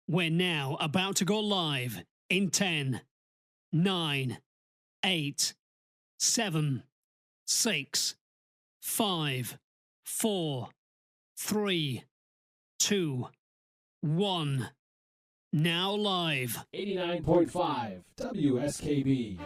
We're now about to go live in 10, 9, 8, 7, 6, 5, 4, 3, 2, 1. Now live. 89.5 WSKB.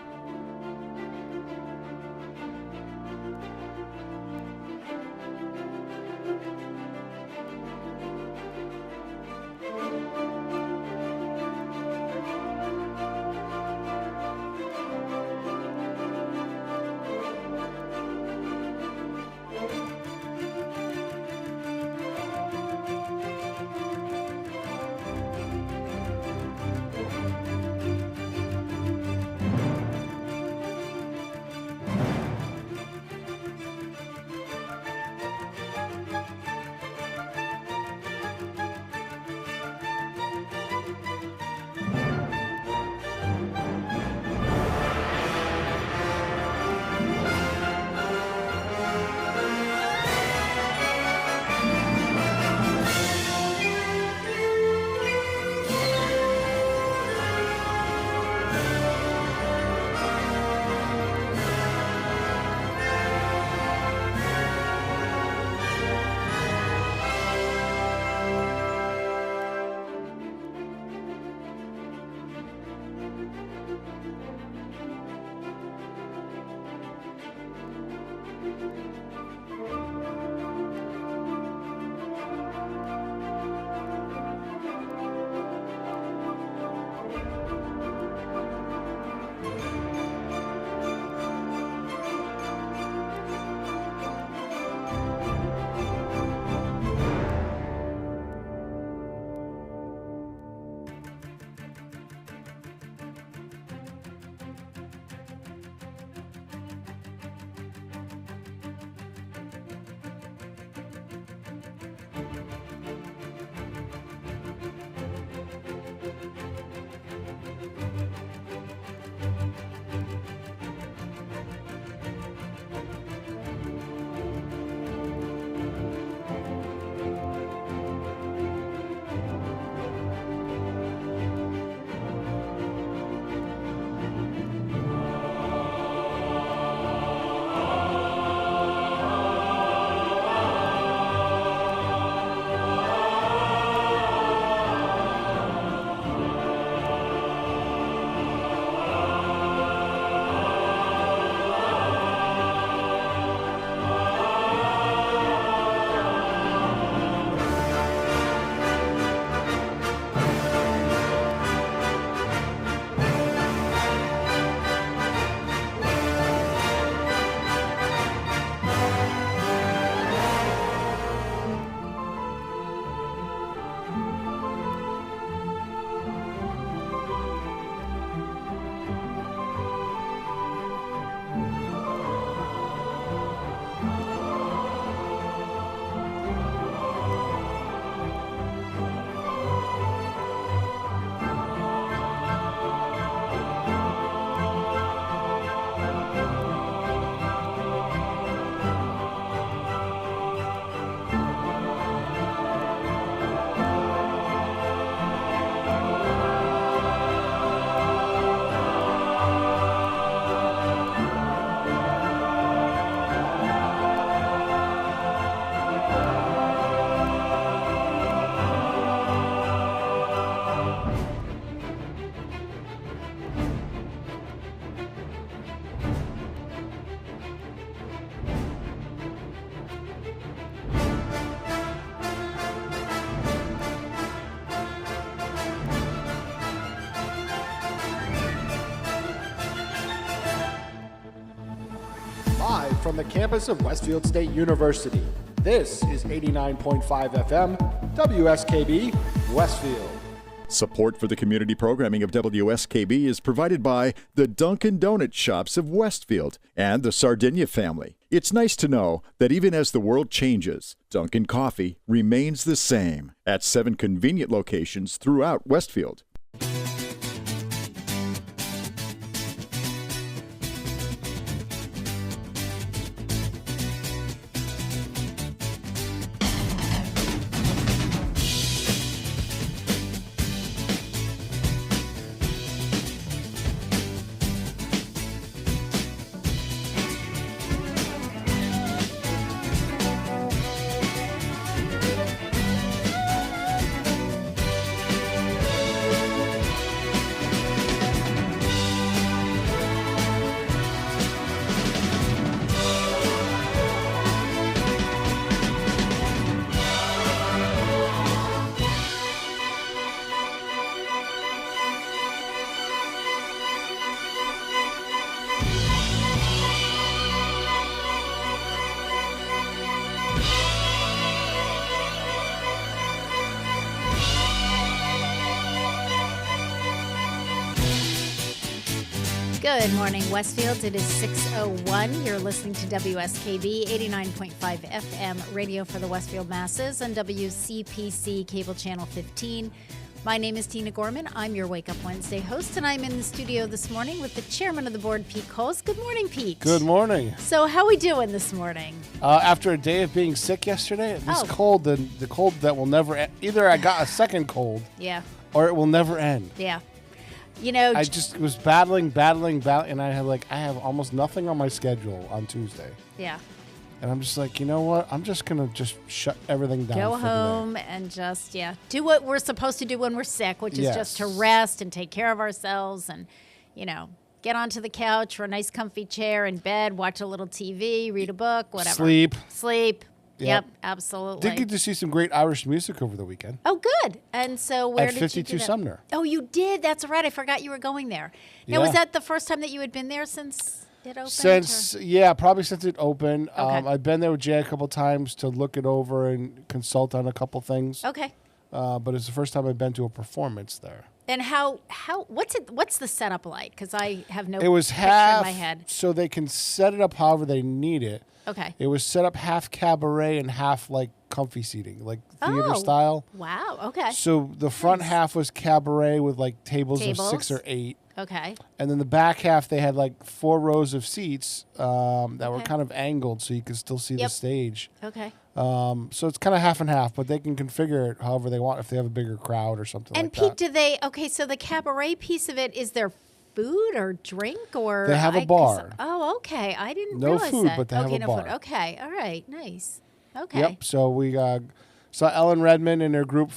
Live from the campus of Westfield State University, this is 89.5 FM, WSKB, Westfield. Support for the community programming of WSKB is provided by the Dunkin' Donut Shops of Westfield and the Sardinia family. It's nice to know that even as the world changes, Dunkin' Coffee remains the same at 7 convenient locations throughout Westfield. Good morning, Westfield. It is 6:01. You're listening to WSKB 89.5 FM radio for the Westfield masses and WCPC cable channel 15. My name is Tina Gorman. I'm your Wake Up Wednesday host, and I'm in the studio this morning with the chairman of the board, Pete Coles. Good morning, Pete. Good morning. So how we doing this morning? After a day of being sick yesterday, this cold, the cold that will never end. Either I got a second cold, or it will never end. Yeah. You know, I just was battling, and I have almost nothing on my schedule on Tuesday. Yeah. And I'm just like, you know what? I'm just gonna shut everything down. Go for home today. and just do what we're supposed to do when we're sick, which is just to rest and take care of ourselves, and get onto the couch or a nice comfy chair in bed, watch a little TV, read a book, whatever. Sleep. Yep, absolutely. Did get to see some great Irish music over the weekend. Oh, good. And so where at did 52 you do that? Sumner. Oh, you did? That's right. I forgot you were going there. Now, was that the first time that you had been there since it opened? Probably since it opened. Okay. I've been there with Jay a couple times to look it over and consult on a couple things. Okay. But it's the first time I've been to a performance there. And what's the setup like? Because I have no It was picture half, in my head. so they can set it up however they need it. Okay. It was set up half cabaret and half like comfy seating, like theater style. Wow. Okay. So the front half was cabaret with like tables of 6 or 8. Okay. And then the back half, they had like 4 rows of seats that were kind of angled so you could still see the stage. Okay. So it's kind of half and half, but they can configure it however they want if they have a bigger crowd or something like that. And Pete, so the cabaret piece of it, is there food or drink or? They have a bar. Oh, okay. I didn't No realize food, that. but they have a bar. Food. Okay. All right. Nice. Okay. Yep. So we saw Ellen Redmond and her group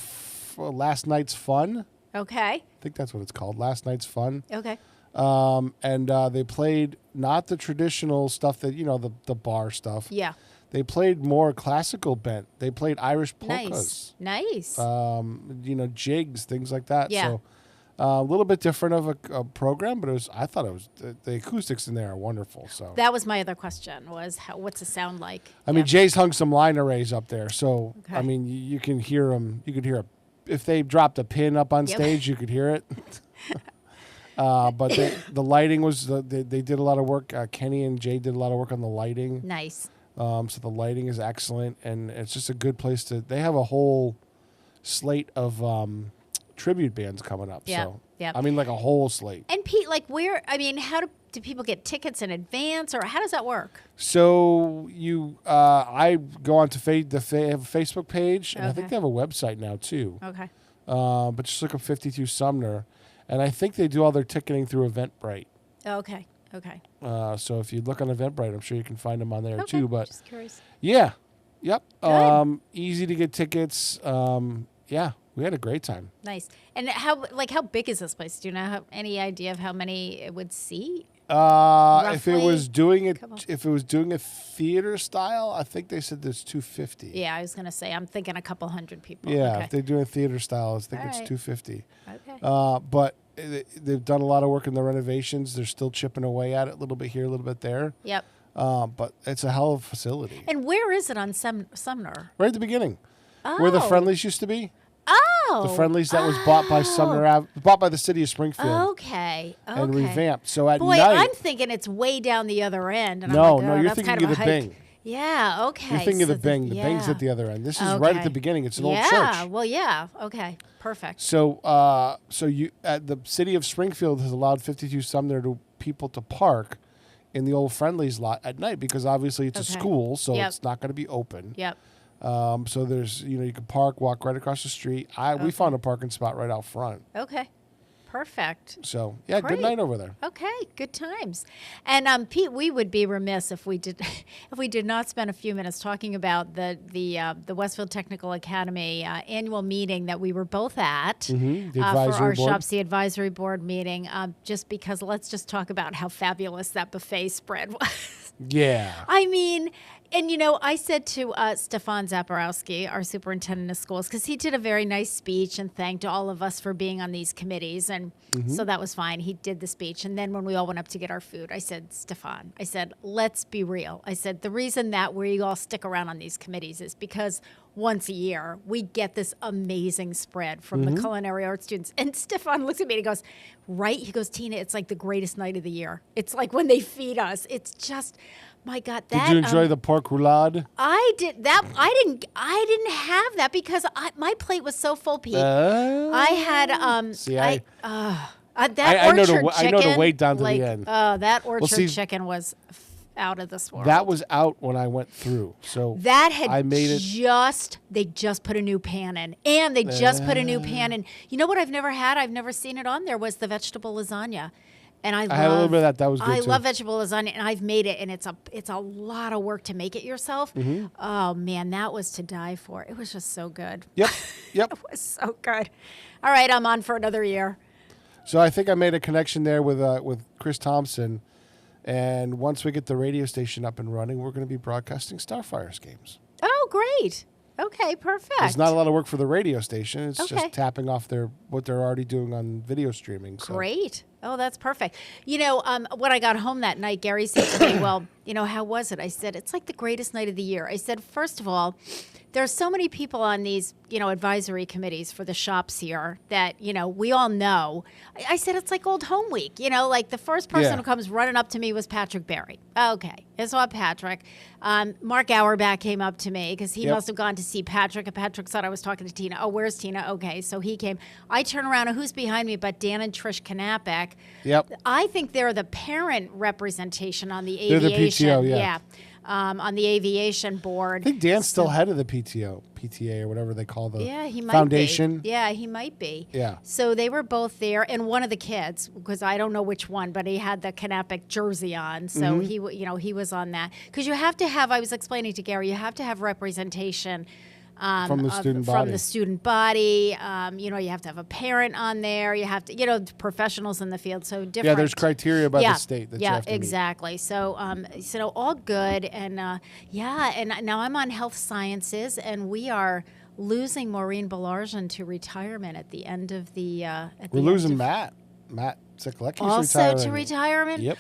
Last Night's Fun. Okay. I think that's what it's called, Last Night's Fun. Okay. And they played not the traditional stuff that, the bar stuff. Yeah. They played more classical bent. They played Irish polkas. Nice. Jigs, things like that. Yeah. So a little bit different of a program, but I thought the acoustics in there are wonderful. So that was my other question was what's the sound like? I mean, Jay's hung some line arrays up there. So, I mean, you can hear them. You could hear if they dropped a pin up on stage, you could hear it. But the lighting was, they did a lot of work. Kenny and Jay did a lot of work on the lighting. Nice. So the lighting is excellent, and it's just a good place they have a whole slate of tribute bands coming up. Yeah. So, yeah. I mean, like a whole slate. And Pete, how do people get tickets in advance, or how does that work? So I go on to they have a Facebook page, and I think they have a website now too. Okay. But just look up 52 Sumner, and I think they do all their ticketing through Eventbrite. Okay. Okay. So if you look on Eventbrite, I'm sure you can find them on there too. But just curious. Yeah, yep. Good. Easy to get tickets. Yeah, we had a great time. Nice. And how big is this place? Do you have any idea of how many it would seat? If it was doing a theater style, I think they said there's 250. Yeah, I was gonna say I'm thinking a couple hundred people. Yeah, okay. if they're doing theater style, I think All it's right. 250. Okay. But they've done a lot of work in the renovations. They're still chipping away at it a little bit here, a little bit there. Yep. But it's a hell of a facility. And where is it on Sumner? Right at the beginning, where the Friendlies used to be. Oh. The Friendlies that was bought by bought by the city of Springfield. Okay. And revamped. So at Boy, night, I'm thinking it's way down the other end. And No, I'm like, no, you're that's thinking kind of of the a hike. Bing. Yeah. Okay. you're thinking of the So Bing. The Bing's at the other end. This is right at the beginning. It's an old church. Yeah. Well, yeah. Okay. Perfect. So, the city of Springfield has allowed 52 Sumner people to park in the old Friendlies lot at night because obviously it's a school, so it's not going to be open. Yep. So there's you can park, walk right across the street. We found a parking spot right out front. Okay. Perfect. So yeah, Great. good night over there. Okay, good times. And Pete, we would be remiss if we did not spend a few minutes talking about the Westfield Technical Academy annual meeting that we were both at The for advisory our board. ShopC advisory board meeting. Just because let's just talk about how fabulous that buffet spread was. Yeah. I mean, And, I said to Stefan Zaporowski, our superintendent of schools, because he did a very nice speech and thanked all of us for being on these committees. And so that was fine. He did the speech. And then when we all went up to get our food, I said, Stefan, I said, let's be real. I said, the reason that we all stick around on these committees is because once a year, we get this amazing spread from the culinary arts students. And Stefan looks at me and he goes, right? He goes, Tina, it's like the greatest night of the year. It's like when they feed us. It's just... My God, that. Did you enjoy the pork roulade? I did that. I didn't have that because my plate was so full, Pete. I had that orchard chicken. I know to wait down to the end. That orchard chicken was out of this world. That was out when I went through. So that had I made it. They just put a new pan in, and they just put a new pan in. You know what I've never had? I've never seen it on there was the vegetable lasagna. And I had a little bit of that. That was good too. I love vegetable lasagna, and I've made it, and it's a lot of work to make it yourself. Oh man, that was to die for. It was just so good. Yep. It was so good. All right, I'm on for another year. So I think I made a connection there with Chris Thompson, and once we get the radio station up and running, we're going to be broadcasting Starfire's games. Oh, great. Okay, perfect. It's not a lot of work for the radio station. It's just tapping off what they're already doing on video streaming. So. Great. Oh, that's perfect. When I got home that night, Gary said to me, well, how was it? I said, it's like the greatest night of the year. I said, first of all, there are so many people on these, advisory committees for the shops here that, we all know. I said, it's like old home week. Like the first person who comes running up to me was Patrick Berry. Okay. I saw Patrick. Mark Auerbach came up to me because he must have gone to see Patrick. And Patrick thought I was talking to Tina. Oh, where's Tina? Okay. So he came. I turn around and who's behind me but Dan and Trish Knappach. Yep. I think they're the parent representation on the They're aviation. the PTO, yeah. On the aviation board. I think Dan's still head of the PTA or whatever they call the he might foundation. Be. Yeah, he might be. Yeah. So they were both there, and one of the kids, because I don't know which one, but he had the Knappach jersey on, so he was on that. Because you have to have. I was explaining to Gary, you have to have representation. From the student body. From the student body. You have to have a parent on there. You have to, professionals in the field. So different. Yeah, there's criteria by the state that you have to exactly. Meet. So, all good. And, and now I'm on health sciences, and we are losing Maureen Belarjan to retirement at the end of the We're losing Matt. Matt Siklecki's also retiring. To retirement? Yep.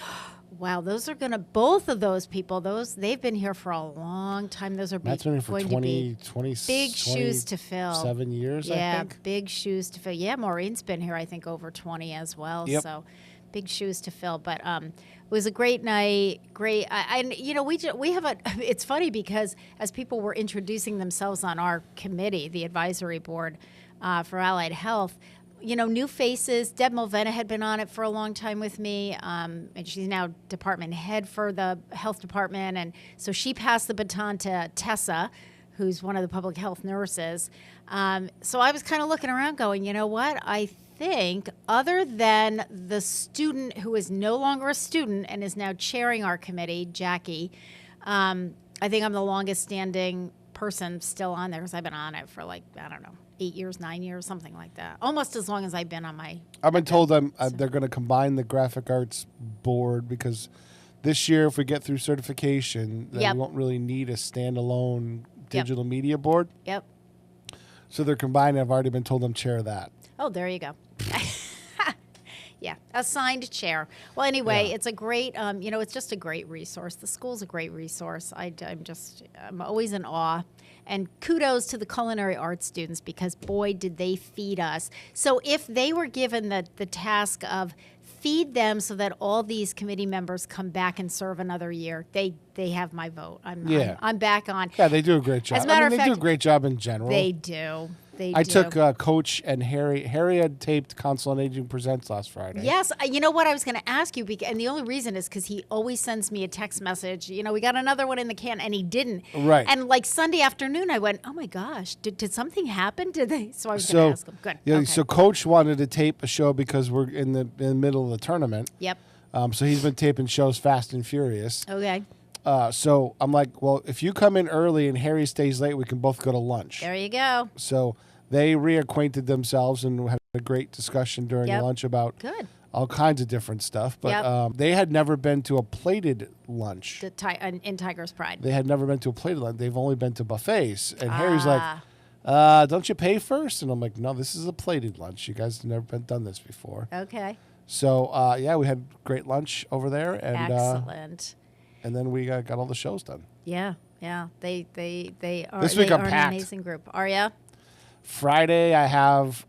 Wow, both of those people, they've been here for a long time. Those are Matt's been here for 20 big shoes to fill. 7 years, I think. Yeah, big shoes to fill. Yeah, Maureen's been here, I think, over 20 as well. Yep. So big shoes to fill. But it was a great night. Great. We have it's funny because as people were introducing themselves on our committee, the advisory board for Allied Health, new faces. Deb Mulvena had been on it for a long time with me, and she's now department head for the health department. And so she passed the baton to Tessa, who's one of the public health nurses. So I was kind of looking around going, you know what? I think other than the student who is no longer a student and is now chairing our committee, Jackie, I think I'm the longest standing person still on there because I've been on it for 8 years, 9 years, something like that. Almost as long as I've been on my... I've been told they're going to combine the graphic arts board because this year, if we get through certification, then we won't really need a standalone digital media board. Yep. So they're combining. I've already been told I'm chair of that. Oh, there you go. Yeah, assigned chair. Well, anyway, it's a great, it's just a great resource. The school's a great resource. I'm always in awe. And kudos to the culinary arts students because, boy, did they feed us. So if they were given the task of feed them so that all these committee members come back and serve another year, they have my vote. I'm back on. Yeah, they do a great job. As a matter of fact, they do a great job in general. They do. I took Coach and Harry. Harry had taped Council on Aging Presents last Friday. Yes. You know what I was going to ask you, and the only reason is because he always sends me a text message. We got another one in the can, and he didn't. Right. And Sunday afternoon, I went, oh my gosh, did something happen? Did they? So I was going to ask him. Good. Yeah. Okay. So Coach wanted to tape a show because we're in the middle of the tournament. Yep. So he's been taping shows Fast and Furious. Okay. So I'm like, well, if you come in early and Harry stays late, we can both go to lunch. There you go. So they reacquainted themselves and had a great discussion during lunch about all kinds of different stuff. But Yep. they had never been to a plated lunch. In Tiger's Pride. They had never been to a plated lunch. They've only been to buffets. And Harry's like, don't you pay first? And I'm like, no, this is a plated lunch. You guys have never done this before. Okay. So, we had great lunch over there. And, Excellent. And then we got all the shows done. Yeah. They are, This week they I'm are an packed. amazing group. Are ya? Friday, I have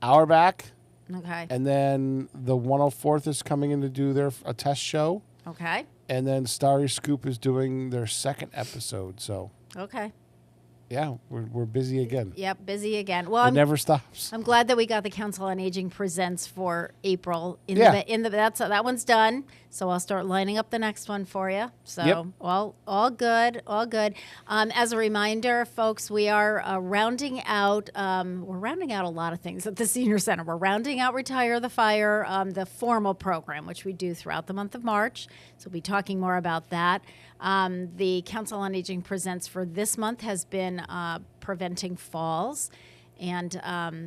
Hourback. Okay. And then the 104th is coming in to do a test show. Okay. And then Starry Scoop is doing their second episode. So, Okay. yeah, we're busy again. Yep, busy again. Well, It never stops. I'm glad that we got the Council on Aging Presents for April. Yeah. That one's done. So I'll start lining up the next one for you. So Yep. all good. As a reminder, folks, we are rounding out. We're rounding out a lot of things at the Senior Center. We're rounding out Retire the Fire, the formal program, which we do throughout the month of March. So we'll be talking more about that. The Council on Aging Presents for this month has been preventing falls. And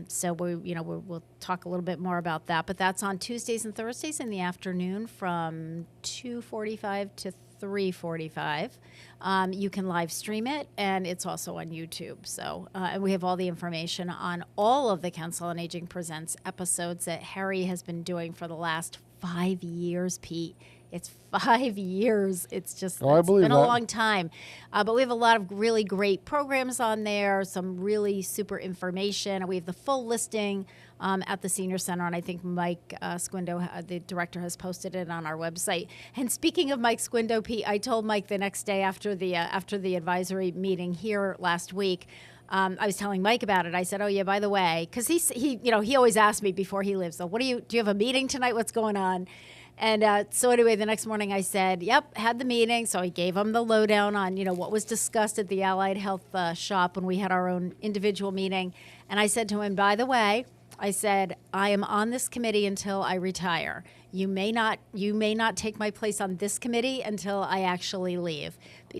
so we'll talk a little bit more about that. But that's on Tuesdays and Thursdays in the afternoon from 2:45 to 3:45. You can live stream it, and it's also on YouTube. So and we have all the information on all of the Council on Aging Presents episodes that Harry has been doing for the last 5 years, Pete. It's 5 years. It's just I it's believe been a that. long time. But we have a lot of really great programs on there, some really super information. We have the full listing at the Senior Center, and I think Mike Squindo, the director, has posted it on our website. And speaking of Mike Squindo, Pete, I told Mike the next day after the advisory meeting here last week, I was telling Mike about it. I said, "Oh yeah, by the way," because he always asks me before he leaves. So, do you have a meeting tonight? What's going on? And so anyway, the next morning I said, "Yep, had the meeting." So I gave him the lowdown on what was discussed at the Allied Health shop when we had our own individual meeting. And I said to him, "By the way," I said, "I am on this committee until I retire. You may not take my place on this committee until I actually leave."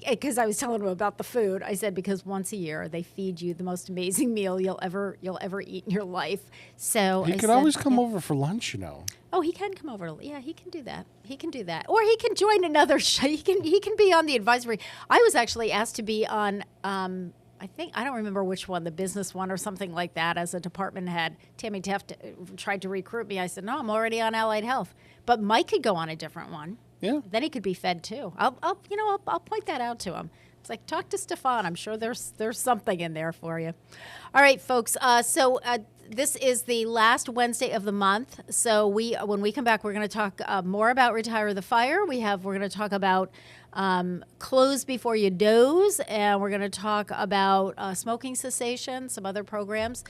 Because I was telling him about the food. I said, because once a year they feed you the most amazing meal you'll ever eat in your life. So He I could said, always come "Yep." over for lunch, Oh, he can come over. Yeah, he can do that. He can do that. Or he can join another show. He can be on the advisory. I was actually asked to be on I don't remember which one, the business one or something like that, as a department head. Tammy Teft tried to recruit me. I said, "No, I'm already on Allied Health." But Mike could go on a different one. Yeah. Then he could be fed too. I'll point that out to him. It's like, talk to Stefan. I'm sure there's something in there for you. All right, folks. So this is the last Wednesday of the month. So when we come back, we're going to talk more about Retire the Fire. We're going to talk about Close Before You Doze, and we're going to talk about smoking cessation, some other programs.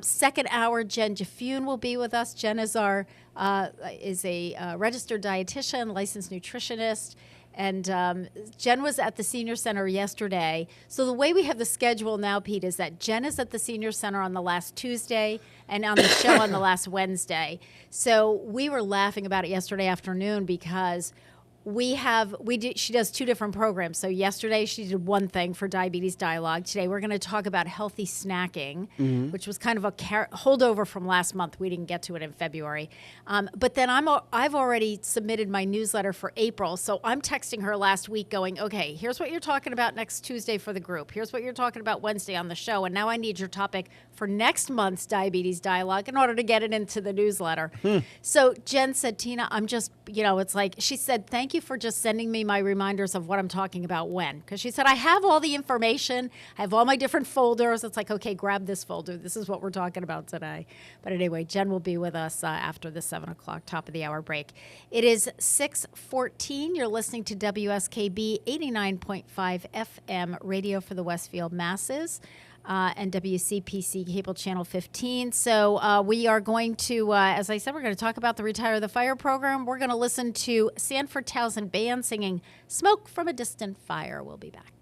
Second hour, Jen Jafune will be with us. Jen is a registered dietitian, licensed nutritionist. And Jen was at the Senior Center yesterday. So the way we have the schedule now, Pete, is that Jen is at the Senior Center on the last Tuesday and on the show on the last Wednesday. So we were laughing about it yesterday afternoon because she does two different programs. So yesterday she did one thing for Diabetes Dialogue. Today we're going to talk about healthy snacking, which was kind of a holdover from last month. We didn't get to it in February. But then I've already submitted my newsletter for April. So I'm texting her last week going, "Okay, here's what you're talking about next Tuesday for the group. Here's what you're talking about Wednesday on the show. And now I need your topic for next month's Diabetes Dialogue in order to get it into the newsletter." So Jen said, "Tina, I'm just, it's like," she said, "Thank you for just sending me my reminders of what I'm talking about when." Because she said, "I have all the information. I have all my different folders." It's like, okay, grab this folder. This is what we're talking about today. But anyway, Jen will be with us after the 7 o'clock top of the hour break. It is 6:14. You're listening to WSKB 89.5 FM radio for the Westfield masses. And WCPC Cable Channel 15. So we are going to, as I said, we're going to talk about the Retire the Fire program. We're going to listen to Sanford Townsend Band singing "Smoke from a Distant Fire." We'll be back.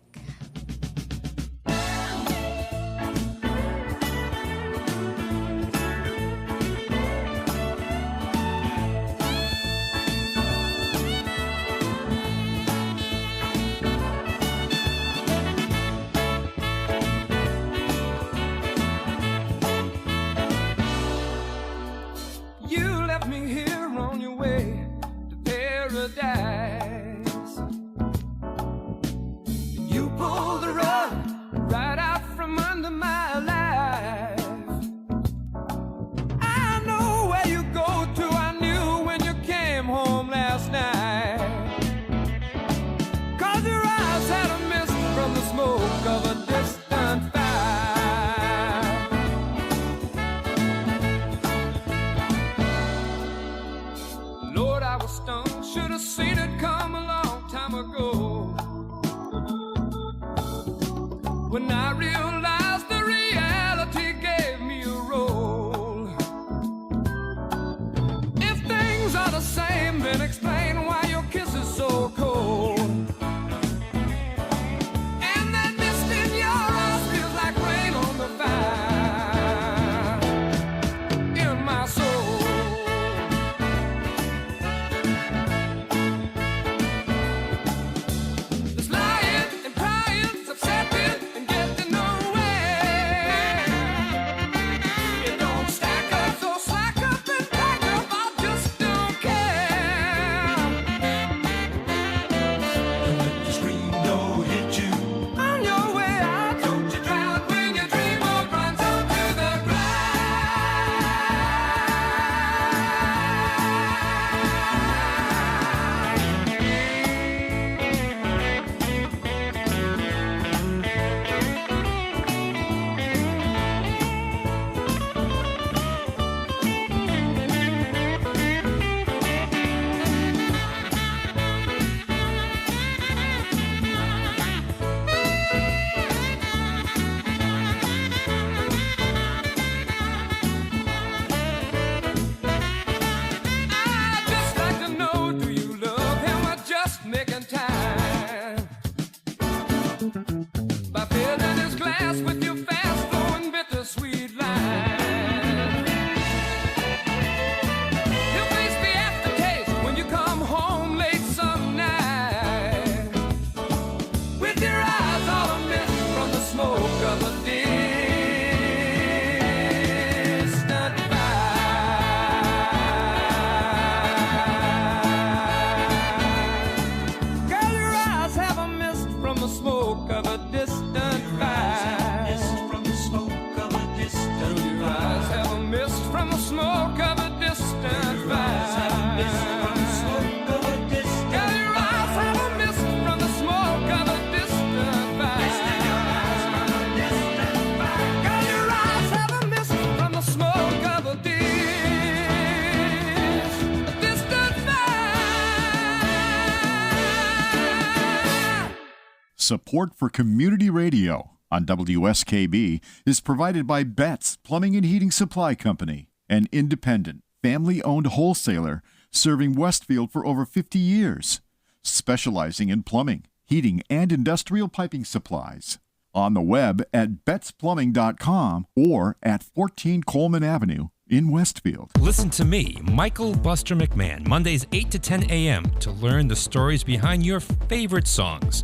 Support for community radio on WSKB is provided by Betts Plumbing and Heating Supply Company, an independent, family-owned wholesaler serving Westfield for over 50 years, specializing in plumbing, heating, and industrial piping supplies. On the web at bettsplumbing.com or at 14 Coleman Avenue in Westfield. Listen to me, Michael Buster McMahon, Mondays 8 to 10 a.m. to learn the stories behind your favorite songs.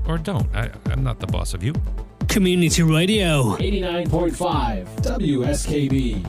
Or don't. I'm not the boss of you. Community Radio. 89.5 WSKB.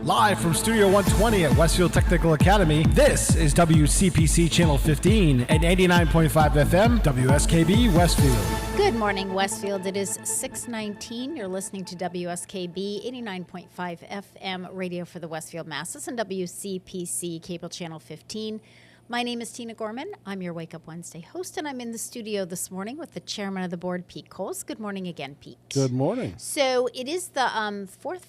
Live from Studio 120 at Westfield Technical Academy, this is WCPC Channel 15 and 89.5 FM, WSKB Westfield. Good morning, Westfield. It is 6:19. You're listening to WSKB 89.5 FM radio for the Westfield Masses and WCPC Cable Channel 15. My name is Tina Gorman. I'm your Wake Up Wednesday host, and I'm in the studio this morning with the chairman of the board, Pete Coles. Good morning again, Pete. Good morning. So it is the fourth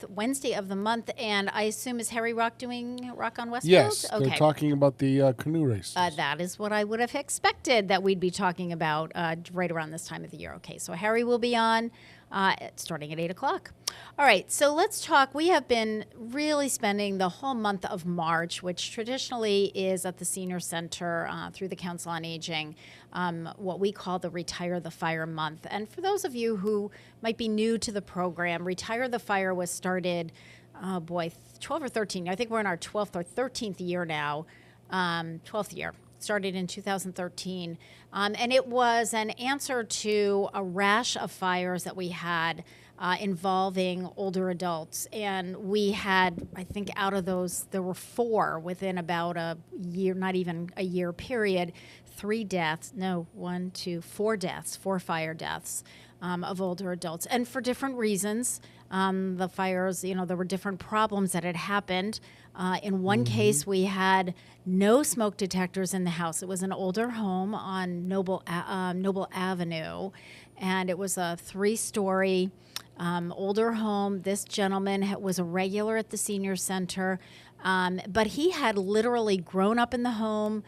Wednesday of the month, and I assume is Harry Rock doing Rock on Westfield? Yes, Okay. they're talking about the canoe race. That is what I would have expected that we'd be talking about right around this time of the year. Okay, so Harry will be on starting at 8 o'clock. All right, so let's talk. We have been really spending the whole month of March, which traditionally is at the Senior Center through the Council on Aging, what we call the Retire the Fire Month. And for those of you who might be new to the program, Retire the Fire was started, 12 or 13. I think we're in our 12th or 13th year now, 12th year. Started in 2013, and it was an answer to a rash of fires that we had involving older adults. And we had, I think out of those, there were 4 within about a year, not even a year period, 4 deaths, 4 fire deaths of older adults. And for different reasons, the fires, there were different problems that had happened. In one case, we had no smoke detectors in the house. It was an older home on Noble Avenue, and it was a 3-story older home. This gentleman was a regular at the senior center, but he had literally grown up in the home,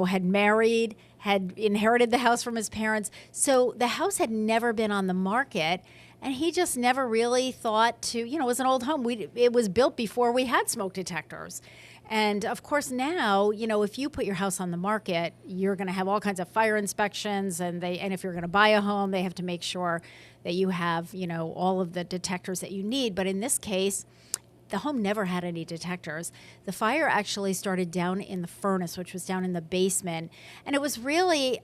had married, had inherited the house from his parents. So the house had never been on the market. And he just never really thought to, it was an old home. It was built before we had smoke detectors. And of course now, if you put your house on the market, you're going to have all kinds of fire inspections. And if you're going to buy a home, they have to make sure that you have, all of the detectors that you need. But in this case, the home never had any detectors. The fire actually started down in the furnace, which was down in the basement. And it was really,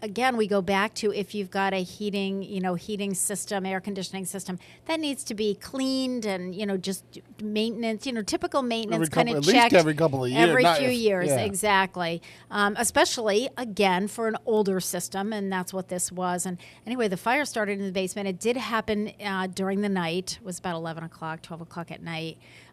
again, we go back to if you've got a heating system, air conditioning system, that needs to be cleaned and, just maintenance, typical maintenance kind of checked. At least every couple of years. Every few years, yeah. Exactly. Especially, again, for an older system, and that's what this was. And anyway, the fire started in the basement. It did happen during the night. It was about 11 o'clock, 12 o'clock at night.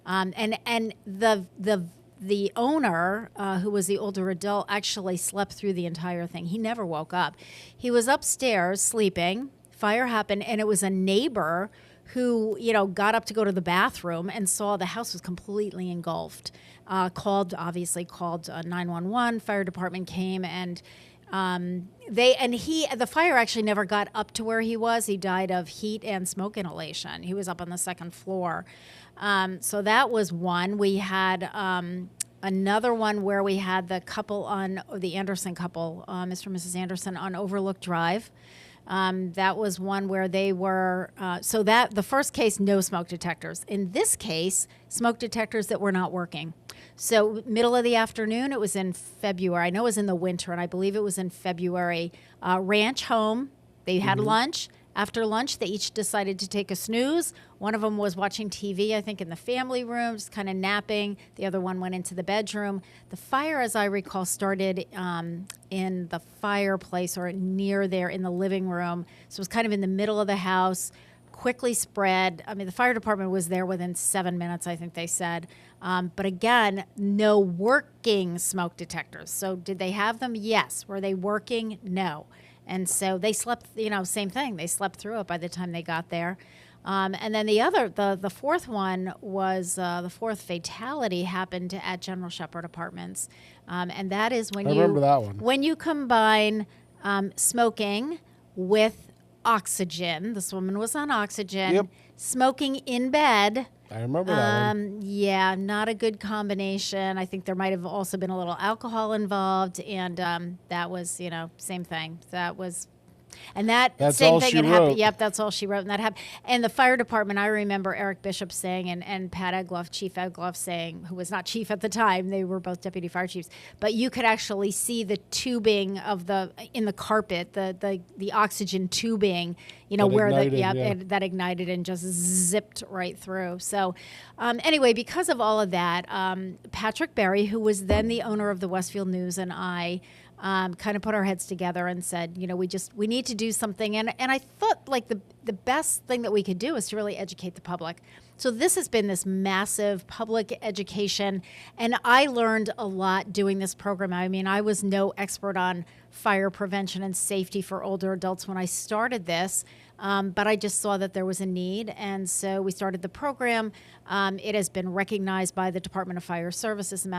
And the owner, who was the older adult, actually slept through the entire thing. He never woke up. He was upstairs sleeping. Fire happened, and it was a neighbor who, got up to go to the bathroom and saw the house was completely engulfed. Called 911. Fire department came, and the fire actually never got up to where he was. He died of heat and smoke inhalation. He was up on the second floor. So that was one. We had another one where we had the Anderson couple, Mr. and Mrs. Anderson, on Overlook Drive. That was one where they were, the first case, no smoke detectors. In this case, smoke detectors that were not working. So middle of the afternoon, it was in February. I know it was in the winter, and I believe it was in February. Ranch home, they had lunch. After lunch, they each decided to take a snooze. One of them was watching TV, I think, in the family room, just kind of napping. The other one went into the bedroom. The fire, as I recall, started in the fireplace or near there in the living room. So it was kind of in the middle of the house, quickly spread. I mean, the fire department was there within 7 minutes, I think they said. But again, no working smoke detectors. So did they have them? Yes. Were they working? No. And so they slept, same thing. They slept through it by the time they got there. And then the fourth one was the fourth fatality happened at General Shepherd Apartments, and that is when I remember that one. when you combine smoking with oxygen. This woman was on oxygen, Yep. smoking in bed. I remember that one. Yeah, not a good combination. I think there might have also been a little alcohol involved, and that was, same thing. That was, and That's same all thing she had happened. wrote. Yep, that's all she wrote, and that happened. And the fire department, I remember Eric Bishop saying, and Pat Egloff, Chief Egloff, saying, who was not chief at the time, they were both deputy fire chiefs, but you could actually see the tubing in the carpet, the oxygen tubing, That where ignited, that ignited and just zipped right through. So anyway, because of all of that, Patrick Berry, who was then the owner of the Westfield News, and I kind of put our heads together and said, we need to do something. And I thought like the best thing that we could do is to really educate the public. So this has been this massive public education, and I learned a lot doing this program. I mean, I was no expert on fire prevention and safety for older adults when I started this, but I just saw that there was a need, and so we started the program. It has been recognized by the Department of Fire Services in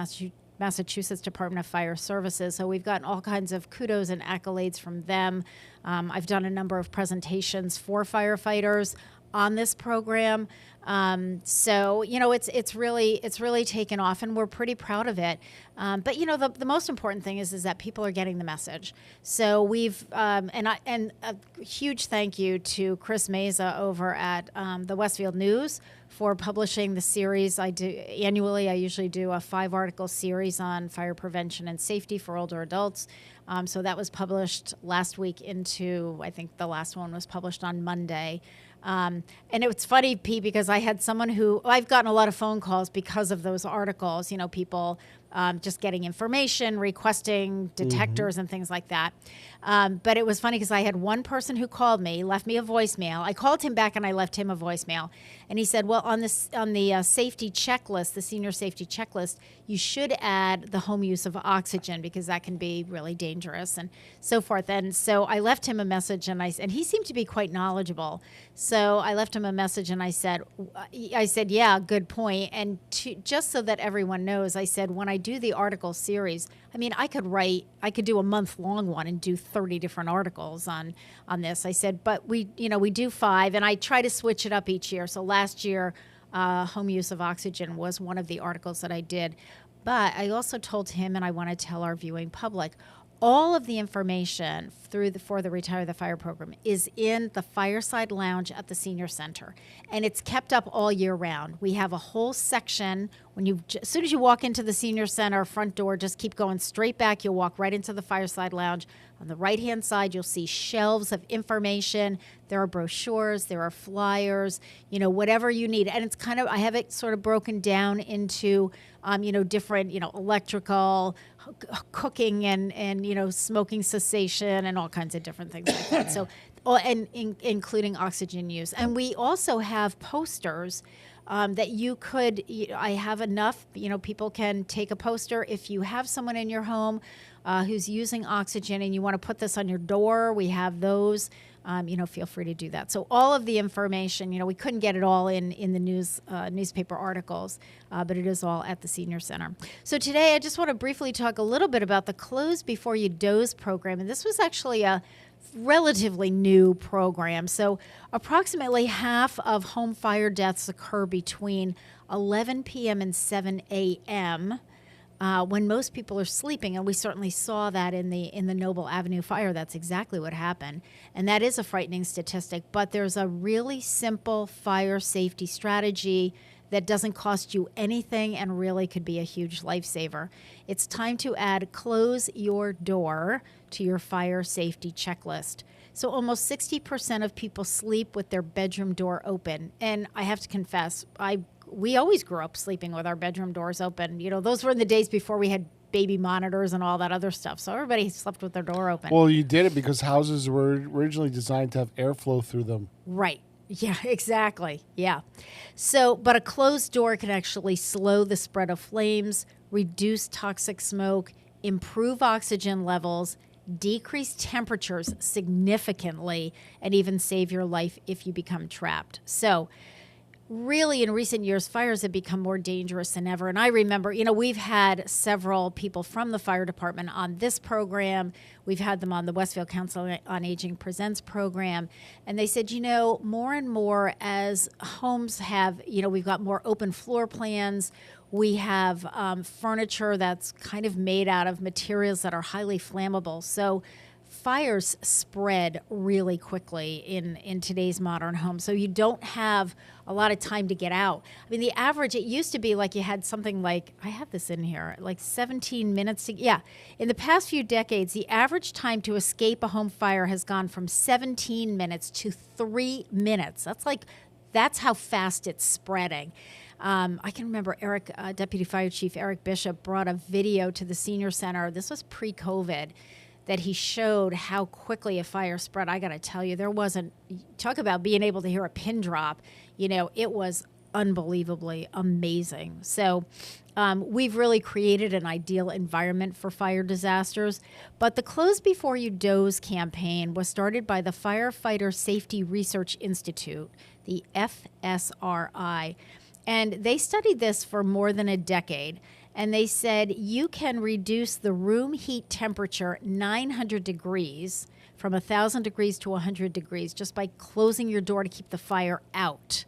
Massachusetts Department of Fire Services. So we've gotten all kinds of kudos and accolades from them. I've done a number of presentations for firefighters on this program. So, it's really taken off, and we're pretty proud of it. But the most important thing is that people are getting the message. So we've, and a huge thank you to Chris Meza over at the Westfield News for publishing the series. I do annually. I usually do a 5-article series on fire prevention and safety for older adults. So that was published last week I think the last one was published on Monday. And it's funny, Pete, because I had someone I've gotten a lot of phone calls because of those articles, people just getting information, requesting detectors and things like that. But it was funny because I had one person who called me, left me a voicemail. I called him back and I left him a voicemail. And he said, well, on the safety checklist, the senior safety checklist, you should add the home use of oxygen because that can be really dangerous and so forth. And so I left him a message, and he seemed to be quite knowledgeable. So I left him a message and I said, yeah, good point. And just so that everyone knows, I said, when I do the article series, I mean, I could do a month-long one and do 30 different articles on this. I said, but we do 5, and I try to switch it up each year. So last year, home use of oxygen was one of the articles that I did. But I also told him, and I want to tell our viewing public, all of the information for the Retire the Fire program is in the Fireside Lounge at the Senior Center, and it's kept up all year round. We have a whole section as soon as you walk into the Senior Center front door, just keep going straight back. You'll walk right into the Fireside Lounge. On the right-hand side, you'll see shelves of information. There are brochures, there are flyers, whatever you need. And it's I have it sort of broken down into, different, electrical, cooking and smoking cessation and all kinds of different things like that. So, including oxygen use. And we also have posters that you could, I have enough, people can take a poster. If you have someone in your home who's using oxygen and you want to put this on your door, we have those. Feel free to do that. So all of the information, we couldn't get it all in the newspaper articles, but it is all at the Senior Center. So today I just want to briefly talk a little bit about the Close Before You Doze program. And this was actually a relatively new program. So approximately half of home fire deaths occur between 11 p.m. and 7 a.m. When most people are sleeping, and we certainly saw that in the Noble Avenue fire. That's exactly what happened, and that is a frightening statistic. But there's a really simple fire safety strategy that doesn't cost you anything and really could be a huge lifesaver. It's time to add Close Your Door to your fire safety checklist. So almost 60% of people sleep with their bedroom door open, and I have to confess, we always grew up sleeping with our bedroom doors open. Those were in the days before we had baby monitors and all that other stuff. So everybody slept with their door open. Well, you did it because houses were originally designed to have airflow through them. Right. Yeah, exactly. Yeah. So, but a closed door can actually slow the spread of flames, reduce toxic smoke, improve oxygen levels, decrease temperatures significantly, and even save your life if you become trapped. So really, in recent years, fires have become more dangerous than ever. And I remember, we've had several people from the fire department on this program. We've had them on the Westfield Council on Aging Presents program. And they said, more and more as homes have, we've got more open floor plans. We have furniture that's kind of made out of materials that are highly flammable. So fires spread really quickly in today's modern home. So you don't have a lot of time to get out. I mean, the average, it used to be like you had something like, I have this in here, like 17 minutes. In the past few decades, the average time to escape a home fire has gone from 17 minutes to 3 minutes. That's how fast it's spreading. I can remember Deputy Fire Chief Eric Bishop brought a video to the senior center. This was pre-COVID, that he showed how quickly a fire spread. I got to tell you, talk about being able to hear a pin drop. It was unbelievably amazing. So we've really created an ideal environment for fire disasters. But the Close Before You Doze campaign was started by the Firefighter Safety Research Institute, the FSRI. And they studied this for more than a decade. And they said you can reduce the room heat temperature 900 degrees, from 1,000 degrees to 100 degrees, just by closing your door to keep the fire out.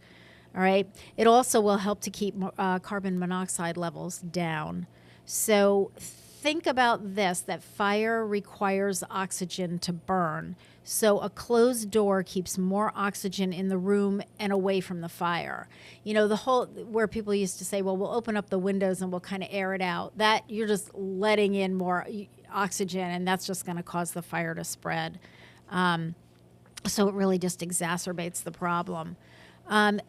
All right. It also will help to keep carbon monoxide levels down. So think about this, that fire requires oxygen to burn. So a closed door keeps more oxygen in the room and away from the fire. Where people used to say, well, we'll open up the windows and we'll kind of air it out. That you're just letting in more oxygen, and that's just going to cause the fire to spread. So it really just exacerbates the problem.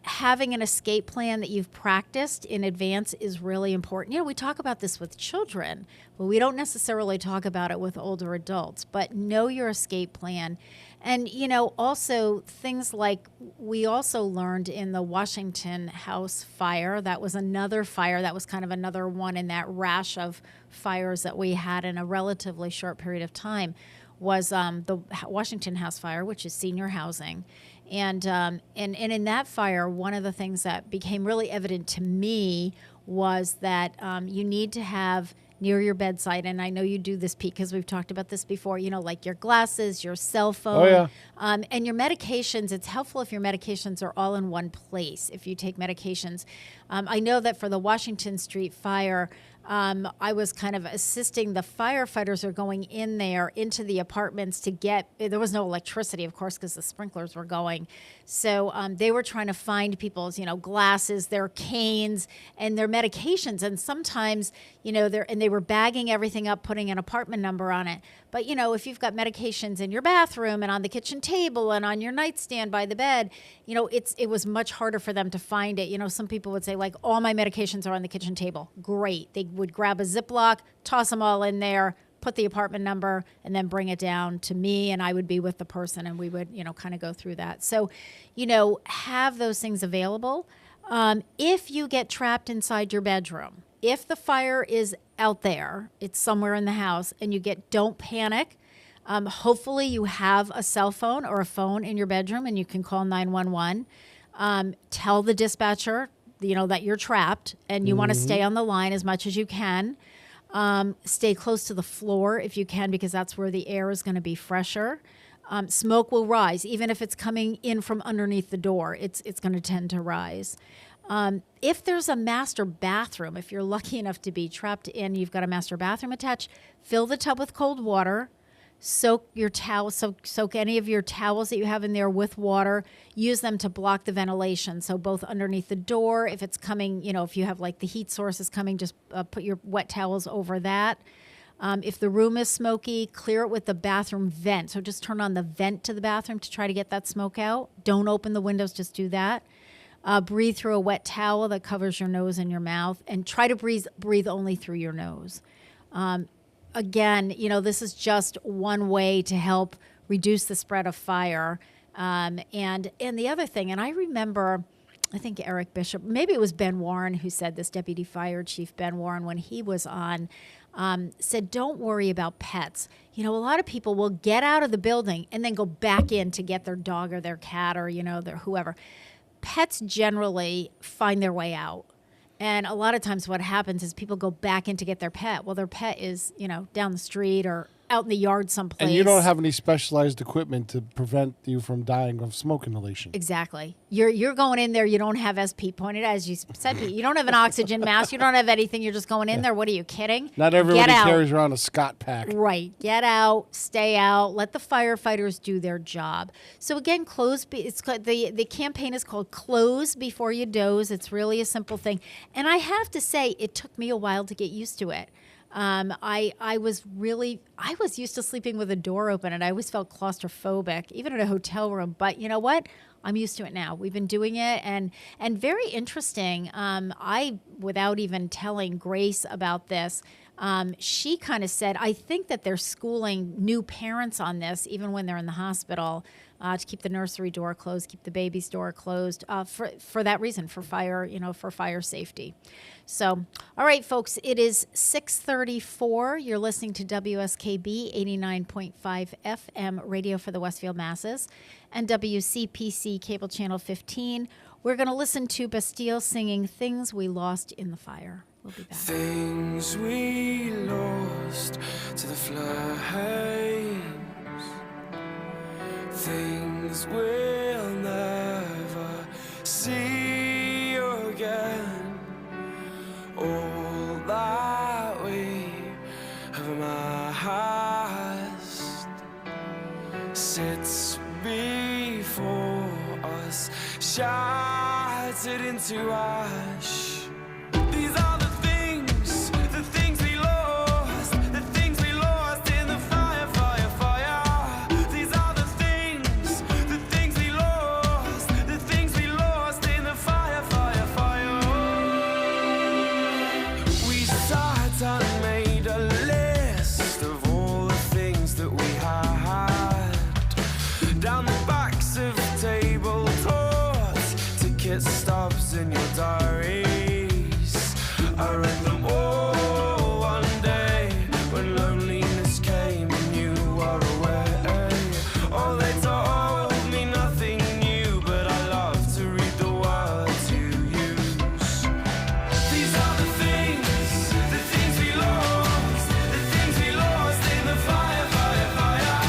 Having an escape plan that you've practiced in advance is really important. We talk about this with children, but we don't necessarily talk about it with older adults. But know your escape plan. And, also things like we also learned in the Washington House fire. That was another fire. That was kind of another one in that rash of fires that we had in a relatively short period of time, was the Washington House fire, which is senior housing. And in that fire, one of the things that became really evident to me was that you need to have near your bedside, and I know you do this, Pete, because we've talked about this before, like your glasses, your cell phone, and your medications. It's helpful if your medications are all in one place, if you take medications. I know that for the Washington Street fire, I was kind of assisting the firefighters are going in there into the apartments to there was no electricity, of course, because the sprinklers were going. So they were trying to find people's, glasses, their canes, and their medications. And sometimes, they were bagging everything up, putting an apartment number on it. But, if you've got medications in your bathroom and on the kitchen table and on your nightstand by the bed, it was much harder for them to find it. Some people would say, like, all my medications are on the kitchen table. Great. They would grab a Ziploc, toss them all in there, put the apartment number, and then bring it down to me, and I would be with the person, and we would, kind of go through that. So, have those things available. If you get trapped inside your bedroom, if the fire is out there, it's somewhere in the house, and don't panic. Hopefully you have a cell phone or a phone in your bedroom, and you can call 911. Tell the dispatcher, that you're trapped, and you want to stay on the line as much as you can. Stay close to the floor if you can, because that's where the air is going to be fresher. Smoke will rise. Even if it's coming in from underneath the door, it's going to tend to rise. If there's a master bathroom, if you're lucky enough to be trapped in, you've got a master bathroom attached, fill the tub with cold water, soak your towel, soak any of your towels that you have in there with water, use them to block the ventilation. So both underneath the door, if it's coming, if you have like the heat source is coming, just put your wet towels over that. If the room is smoky, clear it with the bathroom vent. So just turn on the vent to the bathroom to try to get that smoke out. Don't open the windows, just do that. Breathe through a wet towel that covers your nose and your mouth, and try to breathe only through your nose. Again, this is just one way to help reduce the spread of fire. And the other thing, and I remember, I think Eric Bishop, maybe it was Ben Warren who said this, Deputy Fire Chief Ben Warren, when he was on said, don't worry about pets. You know, a lot of people will get out of the building and then go back in to get their dog or their cat or, you know, their whoever. Pets generally find their way out. And a lot of times what happens is people go back in to get their pet. Well, their pet is, you know, down the street or out in the yard someplace. And you don't have any specialized equipment to prevent you from dying of smoke inhalation. Exactly. You're going in there. You don't have, as Pete pointed out, as you said, Pete, you don't have an oxygen mask. You don't have anything. You're just going in there. What are you kidding? Not everybody carries around a Scott pack. Right. Get out. Stay out. Let the firefighters do their job. So again, the campaign is called Close Before You Doze. It's really a simple thing. And I have to say, it took me a while to get used to it. I was used to sleeping with a door open, and I always felt claustrophobic, even in a hotel room. But you know what? I'm used to it now. We've been doing it, and very interesting. Without even telling Grace about this, she kind of said, I think that they're schooling new parents on this, even when they're in the hospital, to keep the nursery door closed, keep the baby's door closed, for that reason, for fire safety. So, all right, folks, it is 6:34. You're listening to WSKB 89.5 FM radio for the Westfield Masses and WCPC cable channel 15. We're going to listen to Bastille singing Things We Lost in the Fire. We'll be back. Things we lost to the flames, things we'll never see again. All that we have amassed sits before us, shattered into ash. These are the things we lost, the things we lost in the fire, fire, fire. These are the things we lost, the things we lost in the fire, fire, fire. We sat and made a list of all the things that we had down the backs of tablecloths, ticket stubs in your diary. I read them all one day when loneliness came and you were away. Oh, they told me nothing new, but I love to read the words you use. These are the things we lost, the things we lost in the fire, fire, fire.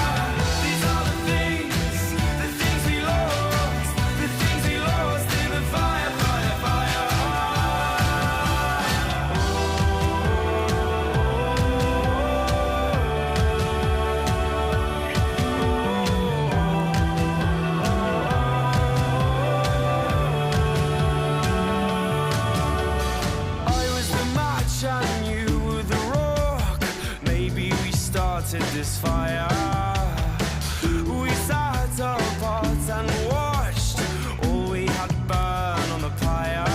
These are the things we lost, the things we lost in the fire, fire, fire. I was the match and you were the rock. Maybe we started this fire. We sat apart and watched all we had burn on the pyre.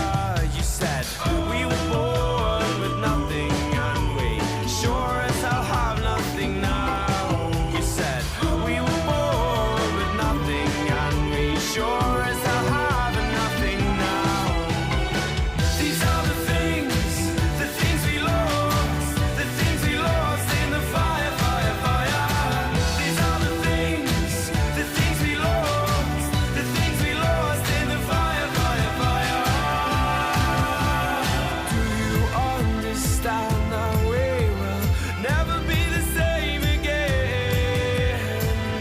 You said we were born with nothing and we sure as hell have nothing now. You said we were born with nothing and we sure as hell have nothing now. These are the things we lost, the things we lost in the fire, fire, fire. These are the things we lost, the things we lost in the fire, fire, fire. Do you understand that we will never be the same again?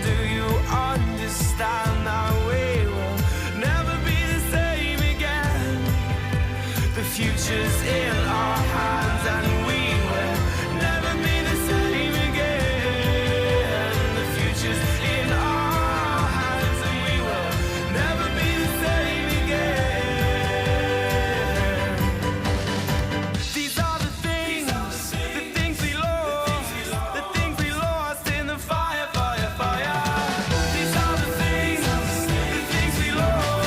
Do you understand that we will never be the same again? The future's in our hands and we will never be the same again. The future's in our hands and we will never be the same again. These are the things we lost, the things we lost in the fire, fire, fire. These are the things we lost,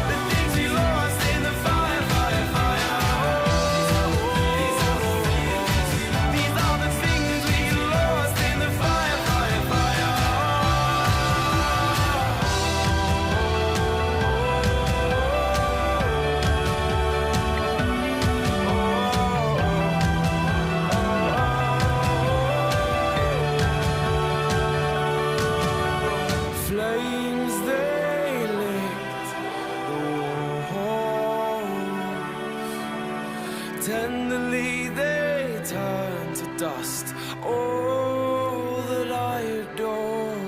the things we lost in the fire, fire, fire. Tenderly they turn to dust. All that I adored.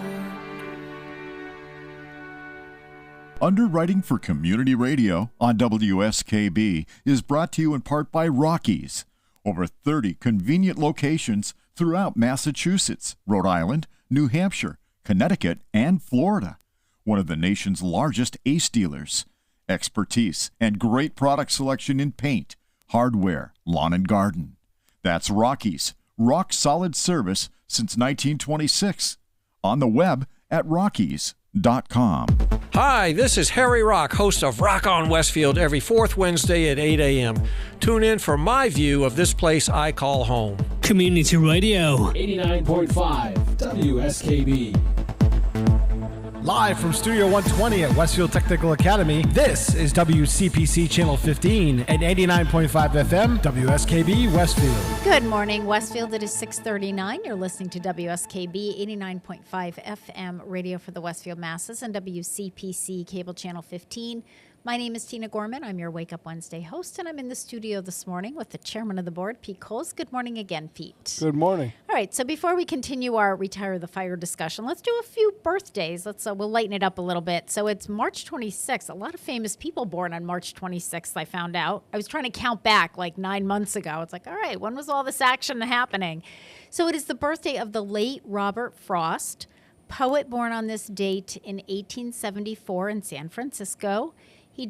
Underwriting for Community Radio on WSKB is brought to you in part by Rockies. Over 30 convenient locations throughout Massachusetts, Rhode Island, New Hampshire, Connecticut, and Florida. One of the nation's largest ACE dealers. Expertise and great product selection in paint, hardware, lawn and garden. That's Rockies. Rock solid service since 1926. On the web at rockies.com. Hi, this is Harry Rock, host of Rock on Westfield every fourth Wednesday at 8 a.m. Tune in for my view of this place I call home. Community Radio. 89.5 WSKB. Live from Studio 120 at Westfield Technical Academy, this is WCPC Channel 15 and 89.5 FM, WSKB Westfield. Good morning, Westfield. It is 6:39. You're listening to WSKB 89.5 FM radio for the Westfield Masses and WCPC Cable Channel 15. My name is Tina Gorman. I'm your Wake Up Wednesday host, and I'm in the studio this morning with the chairman of the board, Pete Coles. Good morning again, Pete. Good morning. All right, so before we continue our Retire the Fire discussion, let's do a few birthdays. We'll lighten it up a little bit. So it's March 26th. A lot of famous people born on March 26th, I found out. I was trying to count back like 9 months ago. It's like, all right, when was all this action happening? So it is the birthday of the late Robert Frost, poet born on this date in 1874 in San Francisco. He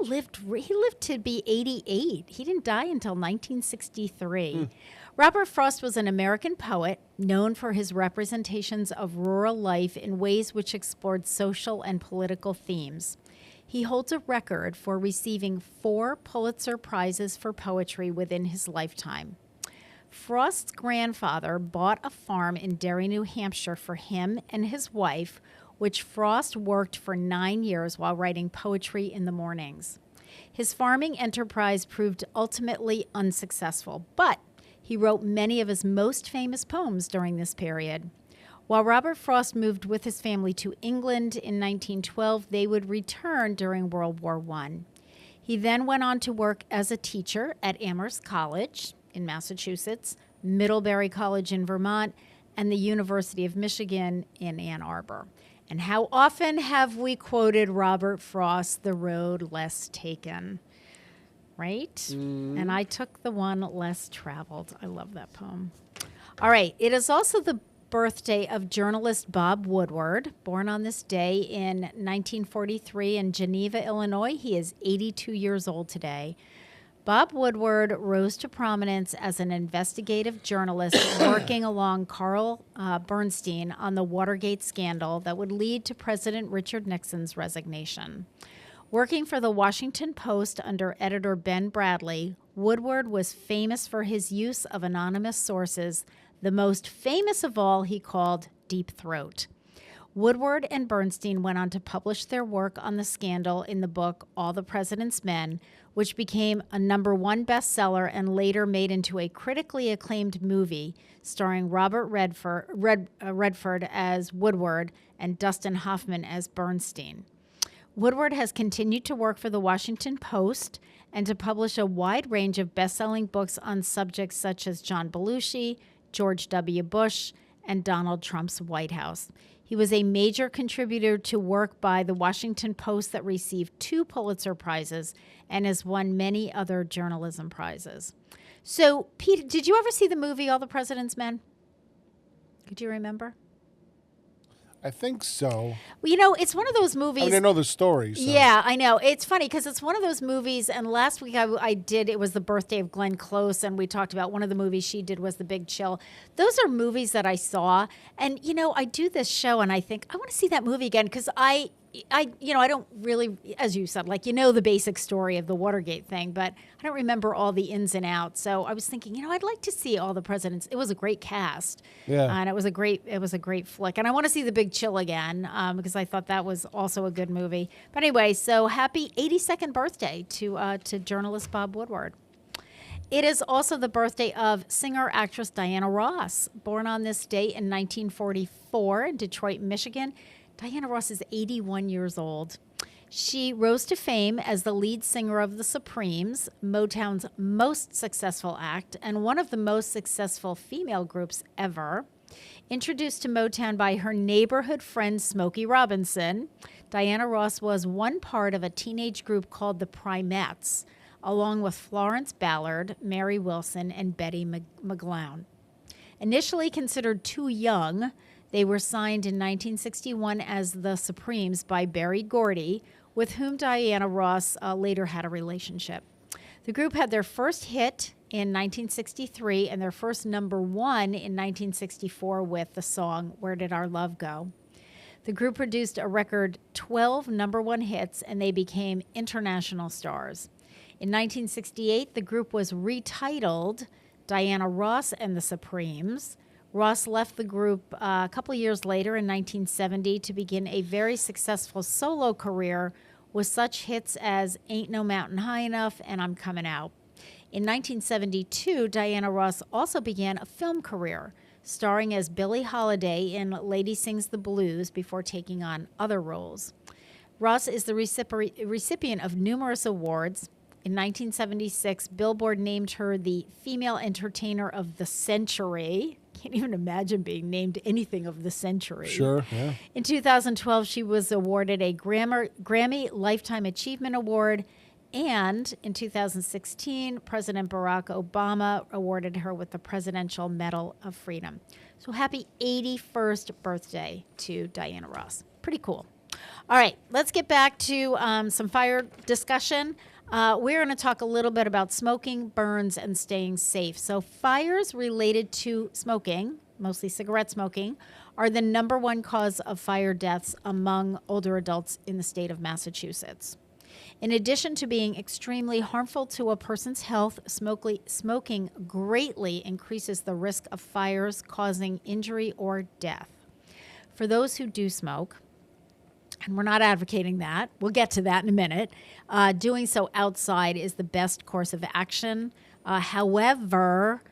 lived to be 88. He didn't die until 1963. Robert Frost was an American poet known for his representations of rural life in ways which explored social and political themes. He holds a record for receiving 4 Pulitzer Prizes for poetry within his lifetime. Frost's grandfather bought a farm in Derry, New Hampshire for him and his wife, which Frost worked for 9 years while writing poetry in the mornings. His farming enterprise proved ultimately unsuccessful, but he wrote many of his most famous poems during this period. While Robert Frost moved with his family to England in 1912, they would return during World War I. He then went on to work as a teacher at Amherst College in Massachusetts, Middlebury College in Vermont, and the University of Michigan in Ann Arbor. And how often have we quoted Robert Frost, "The Road Less Taken," right? And I took the one less traveled. I love that poem. All right. It is also the birthday of journalist Bob Woodward, born on this day in 1943 in Geneva, Illinois. He is 82 years old today. Bob Woodward rose to prominence as an investigative journalist working along Carl Bernstein on the Watergate scandal that would lead to President Richard Nixon's resignation. Working for the Washington Post under editor Ben Bradley, Woodward was famous for his use of anonymous sources, the most famous of all he called Deep Throat. Woodward and Bernstein went on to publish their work on the scandal in the book All the President's Men, which became a #1 bestseller and later made into a critically acclaimed movie starring Robert Redford as Woodward and Dustin Hoffman as Bernstein. Woodward has continued to work for the Washington Post and to publish a wide range of best-selling books on subjects such as John Belushi, George W. Bush, and Donald Trump's White House. He was a major contributor to work by the Washington Post that received 2 Pulitzer Prizes and has won many other journalism prizes. So, Pete, did you ever see the movie All the President's Men? Could you remember? I think so. Well, you know, it's one of those movies. I mean, I know the story. So. Yeah, I know. It's funny because it's one of those movies, and last week it was the birthday of Glenn Close, and we talked about one of the movies she did was The Big Chill. Those are movies that I saw, and, you know, I do this show, and I think, I want to see that movie again because I don't really, as you said, like, you know, the basic story of the Watergate thing, but I don't remember all the ins and outs. So I was thinking, you know, I'd like to see All the Presidents. It was a great cast. Yeah. And it was a great flick. And I want to see The Big Chill again because I thought that was also a good movie. But anyway, so happy 82nd birthday to journalist Bob Woodward. It is also the birthday of singer-actress Diana Ross, born on this date in 1944 in Detroit, Michigan. Diana Ross is 81 years old. She rose to fame as the lead singer of the Supremes, Motown's most successful act, and one of the most successful female groups ever. Introduced to Motown by her neighborhood friend Smokey Robinson, Diana Ross was one part of a teenage group called the Primettes, along with Florence Ballard, Mary Wilson, and Betty McGlown. Initially considered too young, they were signed in 1961 as the Supremes by Berry Gordy, with whom Diana Ross later had a relationship. The group had their first hit in 1963 and their first number one in 1964 with the song Where Did Our Love Go? The group produced a record 12 number one hits, and they became international stars. In 1968, the group was retitled Diana Ross and the Supremes. Ross left the group a couple years later in 1970 to begin a very successful solo career with such hits as Ain't No Mountain High Enough and I'm Coming Out. In 1972, Diana Ross also began a film career, starring as Billie Holiday in Lady Sings the Blues before taking on other roles. Ross is the recipient of numerous awards. In 1976, Billboard named her the Female Entertainer of the Century. Can't even imagine being named anything of the century. Sure, yeah. In 2012, she was awarded a Grammy Lifetime Achievement Award, and in 2016, President Barack Obama awarded her with the Presidential Medal of Freedom. So happy 81st birthday to Diana Ross. Pretty cool. All right, let's get back to some fire discussion. We're going to talk a little bit about smoking, burns, and staying safe. So fires related to smoking, mostly cigarette smoking, are the number one cause of fire deaths among older adults in the state of Massachusetts. In addition to being extremely harmful to a person's health, smoking greatly increases the risk of fires causing injury or death. For those who do smoke, and we're not advocating that. We'll get to that in a minute. Doing so outside is the best course of action. However,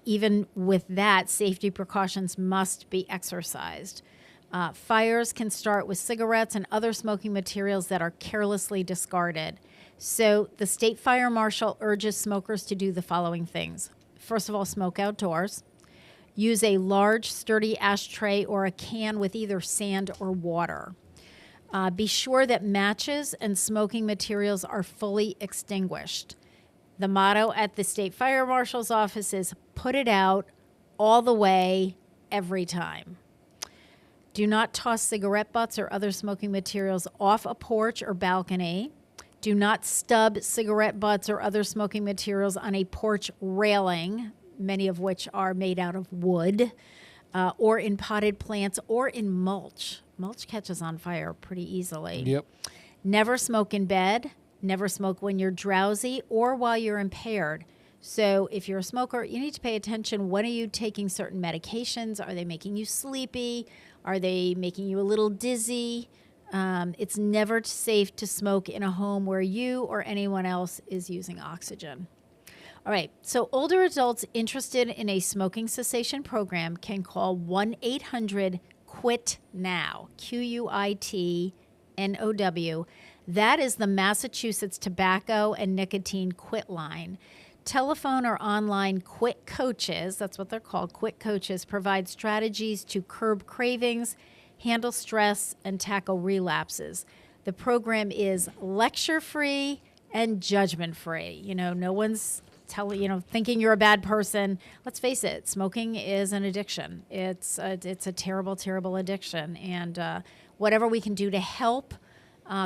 even with that, safety precautions must be exercised. Fires can start with cigarettes and other smoking materials that are carelessly discarded. So the state fire marshal urges smokers to do the following things. First of all, smoke outdoors. Use a large, sturdy ashtray or a can with either sand or water. Be sure that matches and smoking materials are fully extinguished. The motto at the State Fire Marshal's office is put it out all the way, every time. Do not toss cigarette butts or other smoking materials off a porch or balcony. Do not stub cigarette butts or other smoking materials on a porch railing, many of which are made out of wood, or in potted plants or in mulch. Mulch catches on fire pretty easily. Yep. Never smoke in bed. Never smoke when you're drowsy or while you're impaired. So if you're a smoker, you need to pay attention. When are you taking certain medications? Are they making you sleepy? Are they making you a little dizzy? It's never safe to smoke in a home where you or anyone else is using oxygen. All right, so older adults interested in a smoking cessation program can call 1-800-QUIT-NOW, QUITNOW. That is the Massachusetts Tobacco and Nicotine Quit Line. Telephone or online quit coaches, that's what they're called, quit coaches, provide strategies to curb cravings, handle stress, and tackle relapses. The program is lecture-free and judgment-free. You know, no one's thinking you're a bad person. Let's face it, smoking is an addiction. It's a terrible, terrible addiction. And whatever we can do to help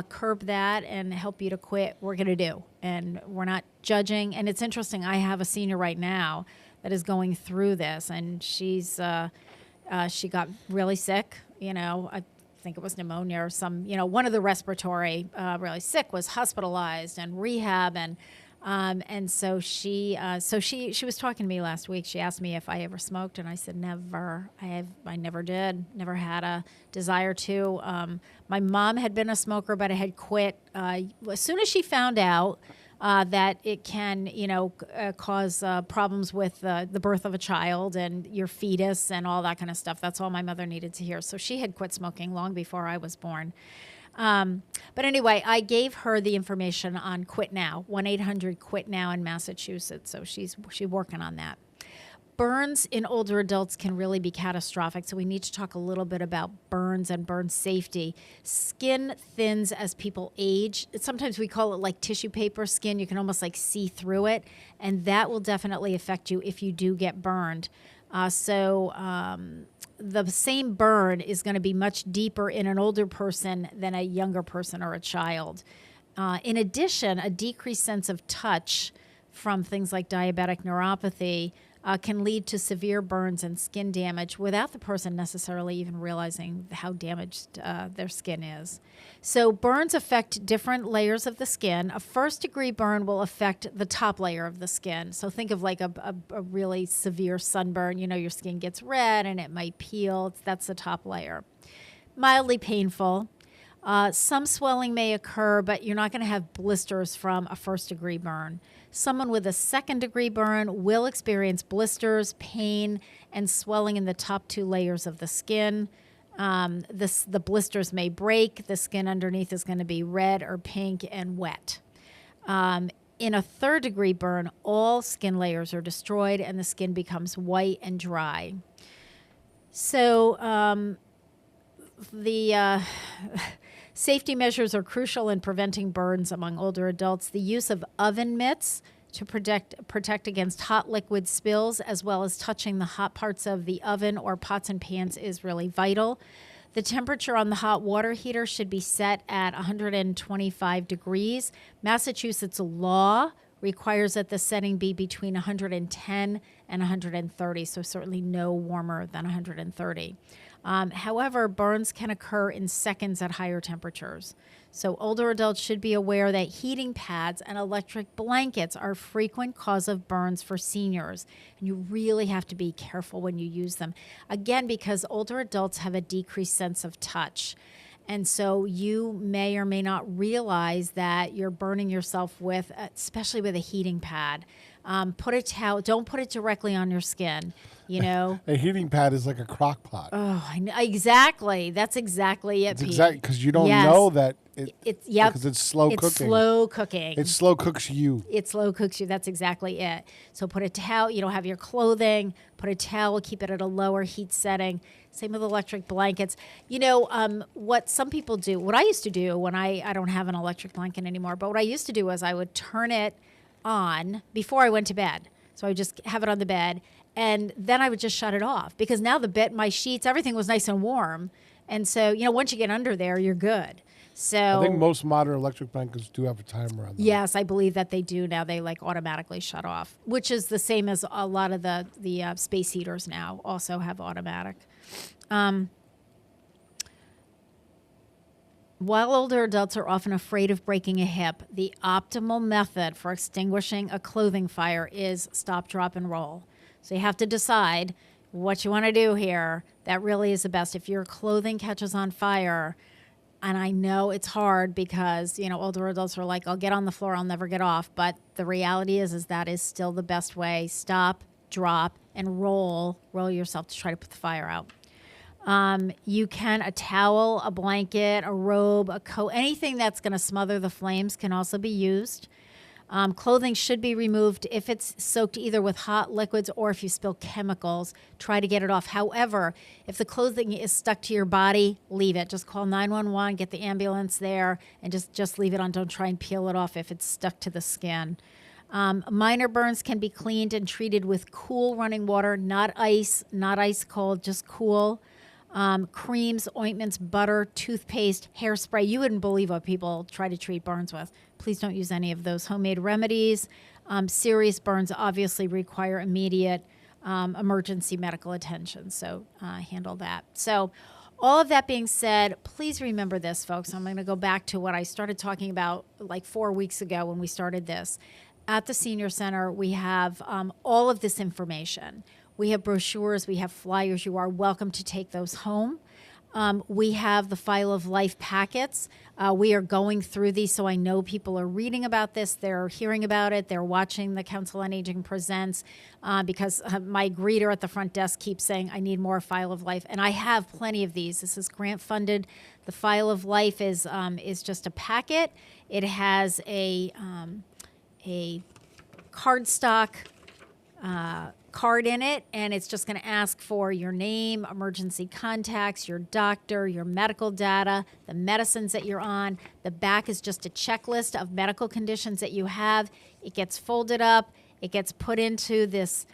curb that and help you to quit, we're going to do. And we're not judging. And it's interesting, I have a senior right now that is going through this, and she got really sick. I think it was pneumonia or one of the respiratory really sick, was hospitalized and rehab, and so she was talking to me last week. She asked me if I ever smoked, and I said never. I never did. Never had a desire to. My mom had been a smoker, but I had quit as soon as she found out that it can, cause problems with the birth of a child and your fetus and all that kind of stuff. That's all my mother needed to hear. So she had quit smoking long before I was born. But anyway, I gave her the information on Quit Now, 1-800-QUIT-NOW in Massachusetts. So she's working on that. Burns in older adults can really be catastrophic, so we need to talk a little bit about burns and burn safety. Skin thins as people age. Sometimes we call it like tissue paper skin. You can almost like see through it, and that will definitely affect you if you do get burned. The same burn is going to be much deeper in an older person than a younger person or a child. In addition, a decreased sense of touch from things like diabetic neuropathy can lead to severe burns and skin damage without the person necessarily even realizing how damaged their skin is. So burns affect different layers of the skin. A first-degree burn will affect the top layer of the skin. So think of like a really severe sunburn. You know, your skin gets red and it might peel. That's the top layer. Mildly painful. Some swelling may occur, but you're not going to have blisters from a first-degree burn. Someone with a second-degree burn will experience blisters, pain, and swelling in the top 2 layers of the skin. The blisters may break. The skin underneath is going to be red or pink and wet. In a third-degree burn, all skin layers are destroyed and the skin becomes white and dry. So the safety measures are crucial in preventing burns among older adults. The use of oven mitts to protect against hot liquid spills, as well as touching the hot parts of the oven or pots and pans, is really vital. The temperature on the hot water heater should be set at 125 degrees. Massachusetts law requires that the setting be between 110 and 130, so certainly no warmer than 130. However, burns can occur in seconds at higher temperatures. So older adults should be aware that heating pads and electric blankets are a frequent cause of burns for seniors. And you really have to be careful when you use them. Again, because older adults have a decreased sense of touch. And so you may or may not realize that you're burning yourself with, especially with a heating pad. Put a towel, don't put it directly on your skin, you know. A heating pad is like a crock pot. Oh, I know, exactly. That's exactly it, It's Pete. exactly, because you don't know that it's yep. because it's slow cooking. It's slow cooking. It slow cooks you. It slow cooks you. That's exactly it. So put a towel, have your clothing, put a towel, keep it at a lower heat setting. Same with electric blankets. What some people do, what I used to do when I don't have an electric blanket anymore, but what I used to do was I would turn it on before I went to bed. So I would just have it on the bed, and then I would just shut it off, because now the bed, my sheets, everything was nice and warm. And so, once you get under there, you're good. So I think most modern electric blankets do have a timer on them. Yes, I believe that they do now. They automatically shut off, which is the same as a lot of the space heaters now also have automatic. While older adults are often afraid of breaking a hip, the optimal method for extinguishing a clothing fire is stop, drop, and roll. So you have to decide what you want to do here. That really is the best. If your clothing catches on fire, and I know it's hard because, older adults are like, I'll get on the floor, I'll never get off. But the reality is that is still the best way. Stop, drop, and roll yourself to try to put the fire out. You can, a towel, a blanket, a robe, a coat, anything that's going to smother the flames can also be used. Clothing should be removed if it's soaked either with hot liquids or if you spill chemicals. Try to get it off. However, if the clothing is stuck to your body, leave it. Just call 911, get the ambulance there, and just leave it on. Don't try and peel it off if it's stuck to the skin. Minor burns can be cleaned and treated with cool running water, not ice cold, just cool. Creams, ointments, butter, toothpaste, hairspray. You wouldn't believe what people try to treat burns with. Please don't use any of those homemade remedies. Serious burns obviously require immediate emergency medical attention, so handle that. So all of that being said, please remember this, folks. I'm going to go back to what I started talking about like 4 weeks ago when we started this. At the Senior Center, we have all of this information. We have brochures, we have flyers. You are welcome to take those home. We have the File of Life packets. We are going through these, so I know people are reading about this. They're hearing about it. They're watching the Council on Aging Presents because my greeter at the front desk keeps saying, I need more File of Life. And I have plenty of these. This is grant funded. The File of Life is just a packet. It has a cardstock card in it, and it's just going to ask for your name, emergency contacts, your doctor, your medical data, the medicines that you're on. The back is just a checklist of medical conditions that you have. It gets folded up. It gets put into this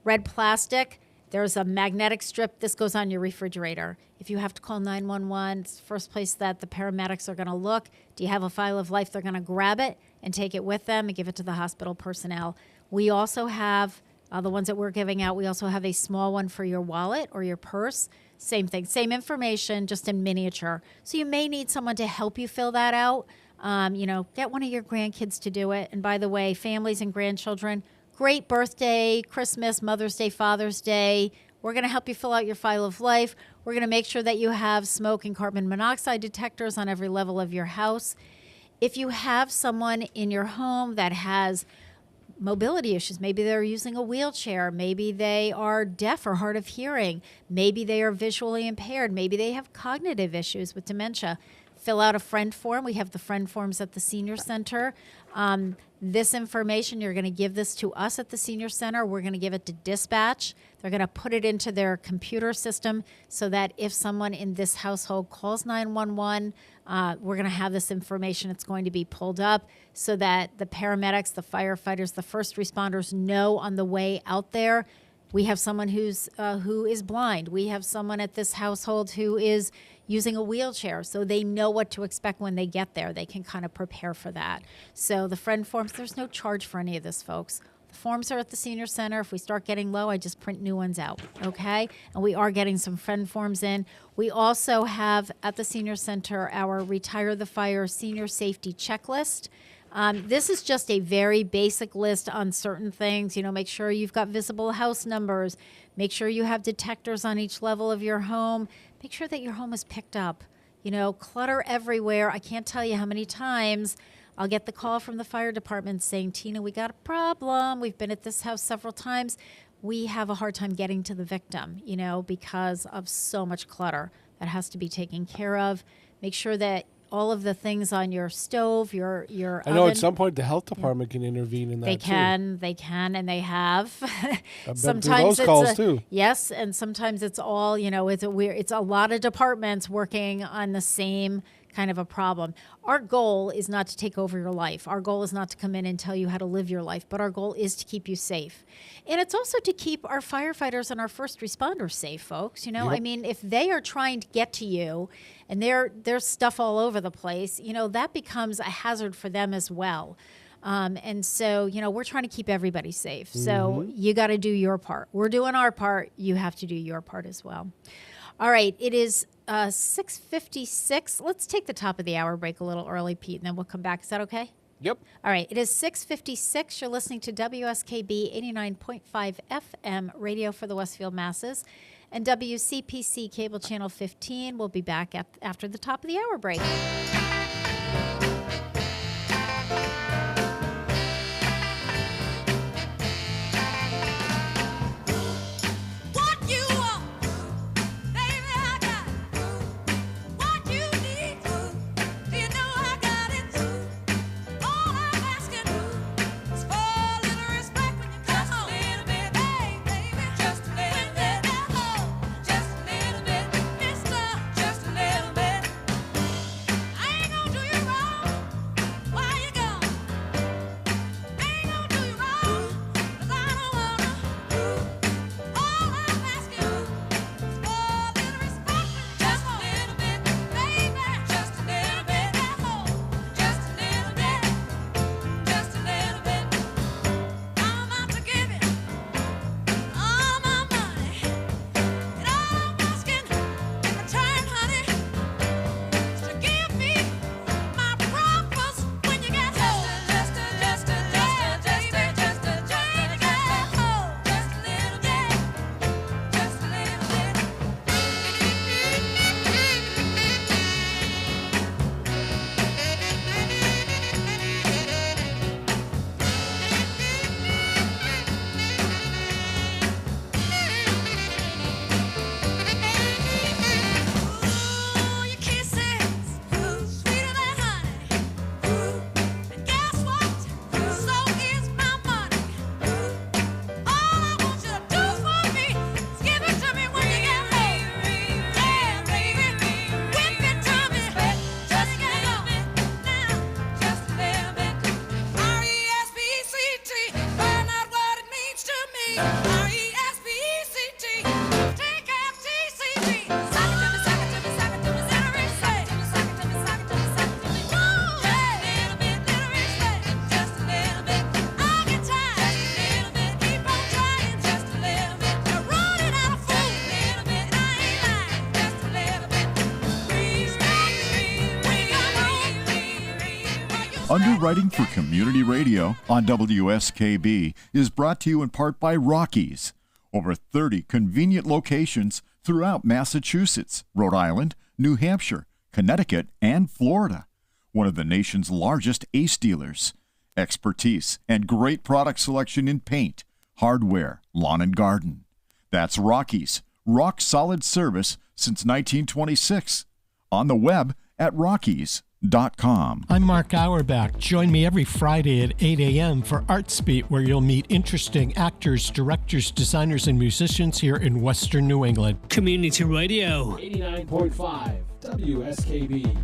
red plastic. There's a magnetic strip. This goes on your refrigerator. If you have to call 911, it's the first place that the paramedics are going to look. Do you have a File of Life? They're going to grab it and take it with them and give it to the hospital personnel. We also have the ones that we're giving out. We also have a small one for your wallet or your purse. Same thing, same information, just in miniature. So you may need someone to help you fill that out. Get one of your grandkids to do it. And by the way, families and grandchildren, great birthday, Christmas, Mother's Day, Father's Day. We're going to help you fill out your File of Life. We're going to make sure that you have smoke and carbon monoxide detectors on every level of your house. If you have someone in your home that has mobility issues, maybe they're using a wheelchair, maybe they are deaf or hard of hearing, maybe they are visually impaired, maybe they have cognitive issues with dementia, fill out a friend form. We have the friend forms at the senior center. This information, you're going to give this to us at the senior center. We're going to give it to dispatch. They're going to put it into their computer system so that if someone in this household calls 911, we're going to have this information. It's going to be pulled up so that the paramedics, the firefighters, the first responders know on the way out there. We have someone who is blind. We have someone at this household who is using a wheelchair, so they know what to expect when they get there. They can kind of prepare for that. So the friend forms, there's no charge for any of this, folks. The forms are at the senior center. If we start getting low, I just print new ones out, okay? And we are getting some friend forms in. We also have at the senior center our Retire the Fire Senior Safety Checklist. This is just a very basic list on certain things. Make sure you've got visible house numbers. Make sure you have detectors on each level of your home. Make sure that your home is picked up. Clutter everywhere. I can't tell you how many times I'll get the call from the fire department saying, Tina, we got a problem. We've been at this house several times. We have a hard time getting to the victim, because of so much clutter that has to be taken care of. Make sure that all of the things on your stove, your I know oven, at some point the health department can intervene in that they too. They can, and they have. Sometimes those calls too. Yes, and sometimes it's all, it's a lot of departments working on the same kind of a problem. Our goal is not to take over your life. Our goal is not to come in and tell you how to live your life, but our goal is to keep you safe. And it's also to keep our firefighters and our first responders safe, folks. Yep. I mean, if they are trying to get to you and there's stuff all over the place, that becomes a hazard for them as well. And so, we're trying to keep everybody safe. So you got to do your part. We're doing our part. You have to do your part as well. All right. It is 6:56. Let's take the top of the hour break a little early, Pete, and then we'll come back. Is that okay? Yep. All right. It is 6:56. You're listening to WSKB 89.5 FM radio for the Westfield masses and WCPC cable channel 15. We'll be back after the top of the hour break. Underwriting for Community Radio on WSKB is brought to you in part by Rockies. Over 30 convenient locations throughout Massachusetts, Rhode Island, New Hampshire, Connecticut, and Florida. One of the nation's largest ACE dealers. Expertise and great product selection in paint, hardware, lawn and garden. That's Rockies. Rock solid service since 1926. On the web at rockies.com. I'm Mark Auerbach. Join me every Friday at 8 a.m. for ArtsBeat, where you'll meet interesting actors, directors, designers, and musicians here in Western New England. Community Radio. 89.5 WSKB.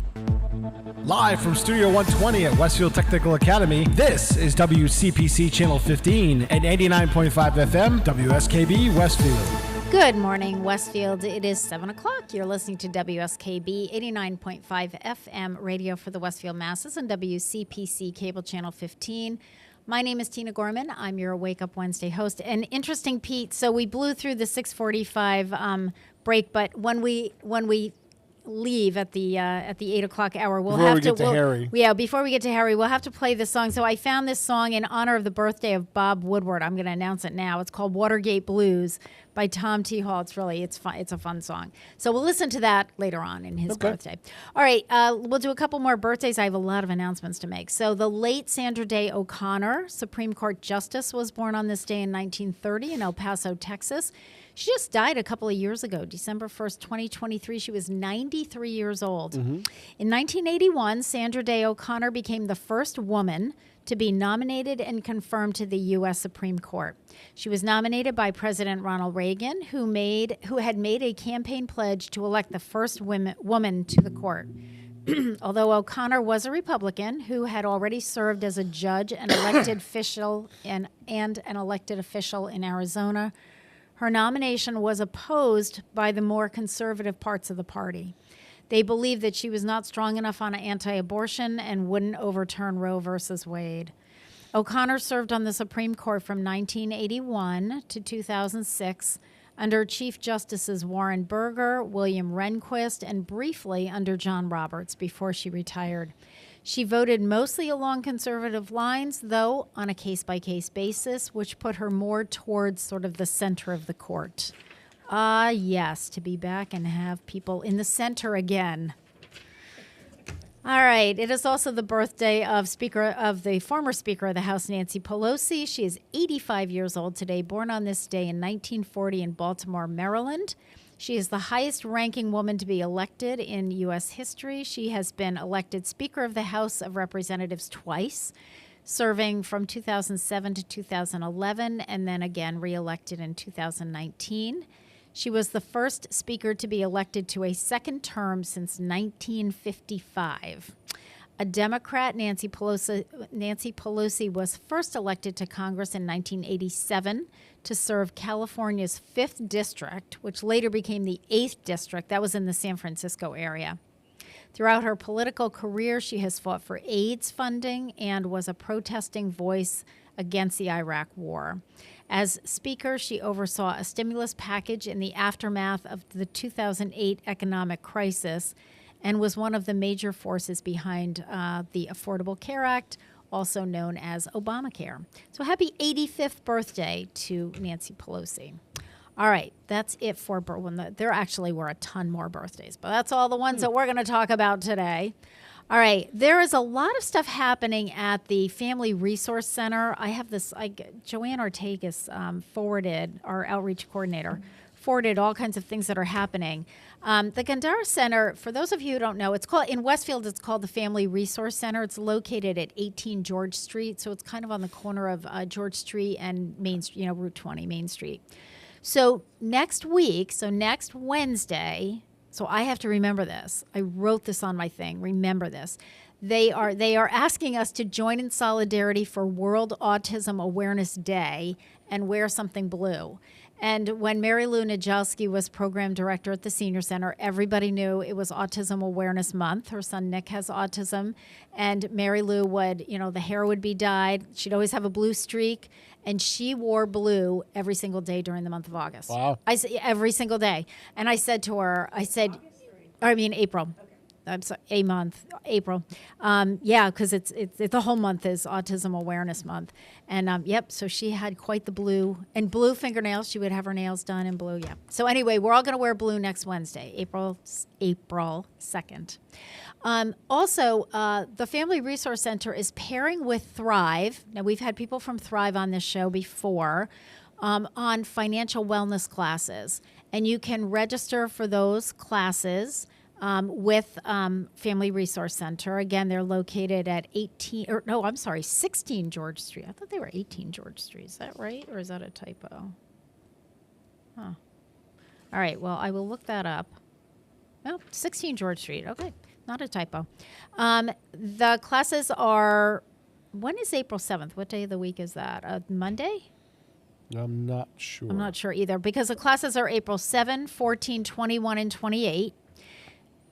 Live from Studio 120 at Westfield Technical Academy, this is WCPC Channel 15 and 89.5 FM, WSKB Westfield. Good morning, Westfield. It is 7 o'clock. You're listening to WSKB 89.5 FM radio for the Westfield masses and WCPC cable channel 15. My name is Tina Gorman. I'm your Wake Up Wednesday host. And interesting, Pete, so we blew through the 6:45 break, but when we leave at the 8 o'clock hour, Before we get to Harry, we'll have to play this song. So I found this song in honor of the birthday of Bob Woodward. I'm going to announce it now. It's called Watergate Blues by Tom T. Hall. It's fun. It's a fun song. So we'll listen to that later on in his birthday. All right, we'll do a couple more birthdays. I have a lot of announcements to make. So the late Sandra Day O'Connor, Supreme Court Justice, was born on this day in 1930 in El Paso, Texas. She just died a couple of years ago, December 1st, 2023. She was 93 years old. Mm-hmm. In 1981, Sandra Day O'Connor became the first woman to be nominated and confirmed to the U.S. Supreme Court. She was nominated by President Ronald Reagan, who had made a campaign pledge to elect the first woman to the court. Although O'Connor was a Republican who had already served as a judge and elected official and an elected official in Arizona, her nomination was opposed by the more conservative parts of the party. They believed that she was not strong enough on anti-abortion and wouldn't overturn Roe versus Wade. O'Connor served on the Supreme Court from 1981 to 2006 under Chief Justices Warren Burger, William Rehnquist, and briefly under John Roberts before she retired. She voted mostly along conservative lines, though on a case-by-case basis, which put her more towards sort of the center of the court. Yes, to be back and have people in the center again. All right, it is also the birthday of the former Speaker of the House, Nancy Pelosi. She is 85 years old today, born on this day in 1940 in Baltimore, Maryland. She is the highest-ranking woman to be elected in U.S. history. She has been elected Speaker of the House of Representatives twice, serving from 2007 to 2011, and then again reelected in 2019. She was the first Speaker to be elected to a second term since 1955. A Democrat, Nancy Pelosi was first elected to Congress in 1987 to serve California's 5th District, which later became the 8th District. That was in the San Francisco area. Throughout her political career, she has fought for AIDS funding and was a protesting voice against the Iraq War. As Speaker, she oversaw a stimulus package in the aftermath of the 2008 economic crisis and was one of the major forces behind the Affordable Care Act, also known as Obamacare. So happy 85th birthday to Nancy Pelosi. All right, that's it for there actually were a ton more birthdays, but that's all the ones that we're going to talk about today. All right, there is a lot of stuff happening at the Family Resource Center. I have this, Joanne Ortegas forwarded, our outreach coordinator, forwarded all kinds of things that are happening. The Gandara Center, for those of you who don't know, in Westfield, it's called the Family Resource Center. It's located at 18 George Street, so it's kind of on the corner of George Street and Route 20, Main Street. So next Wednesday, so I have to remember this. I wrote this on my thing. Remember this. They are asking us to join in solidarity for World Autism Awareness Day and wear something blue. And when Mary Lou Najalski was program director at the Senior Center, everybody knew it was Autism Awareness Month. Her son Nick has autism, and Mary Lou would, the hair would be dyed. She'd always have a blue streak, and she wore blue every single day during the month of August. Wow. Every single day. And I said to her, April. I'm sorry, a month, April. Yeah, because it's the whole month is Autism Awareness Month. And so she had quite the blue fingernails. She would have her nails done in blue. Yeah. So anyway, we're all going to wear blue next Wednesday, April 2nd. Also, the Family Resource Center is pairing with Thrive. Now, we've had people from Thrive on this show before on financial wellness classes. And you can register for those classes with Family Resource Center. Again, they're located at 16 George Street. I thought they were 18 George Street. Is that right? Or is that a typo? Huh. All right. Well, I will look that up. Well, 16 George Street. Okay. Not a typo. The classes are, when is April 7th? What day of the week is that? Monday? I'm not sure. I'm not sure either, because the classes are April 7, 14, 21, and 28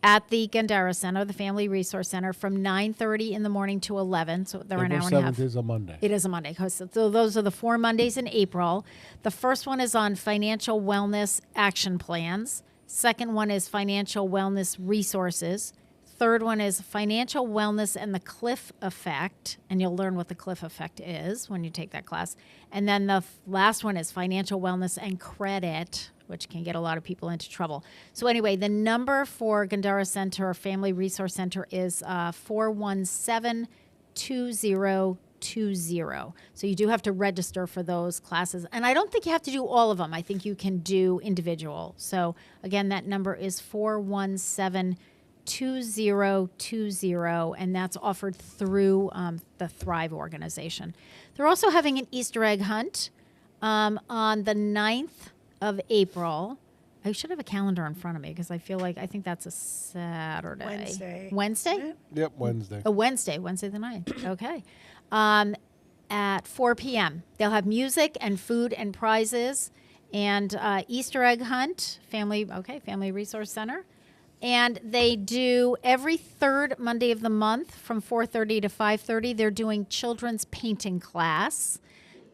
at the Gandara Center, the Family Resource Center, from 9:30 in the morning to 11. So they're an hour and a half. April 7th is a Monday. It is a Monday. So those are the 4 Mondays in April. The first one is on financial wellness action plans. Second one is financial wellness resources. Third one is financial wellness and the cliff effect, and you'll learn what the cliff effect is when you take that class. And then the last one is financial wellness and credit, which can get a lot of people into trouble. So anyway, the number for Gandara Center, Family Resource Center, is 417-2020. So you do have to register for those classes. And I don't think you have to do all of them. I think you can do individual. So again, that number is 417-2020, and that's offered through the Thrive organization. They're also having an Easter egg hunt on the 9th of April. I should have a calendar in front of me because I think that's a Saturday. Wednesday? Yep, Wednesday. Oh, Wednesday the 9th. Okay. At 4 p.m. They'll have music and food and prizes and Easter egg hunt, Family Resource Center. And they do every third Monday of the month from 4:30 to 5:30. They're doing children's painting class.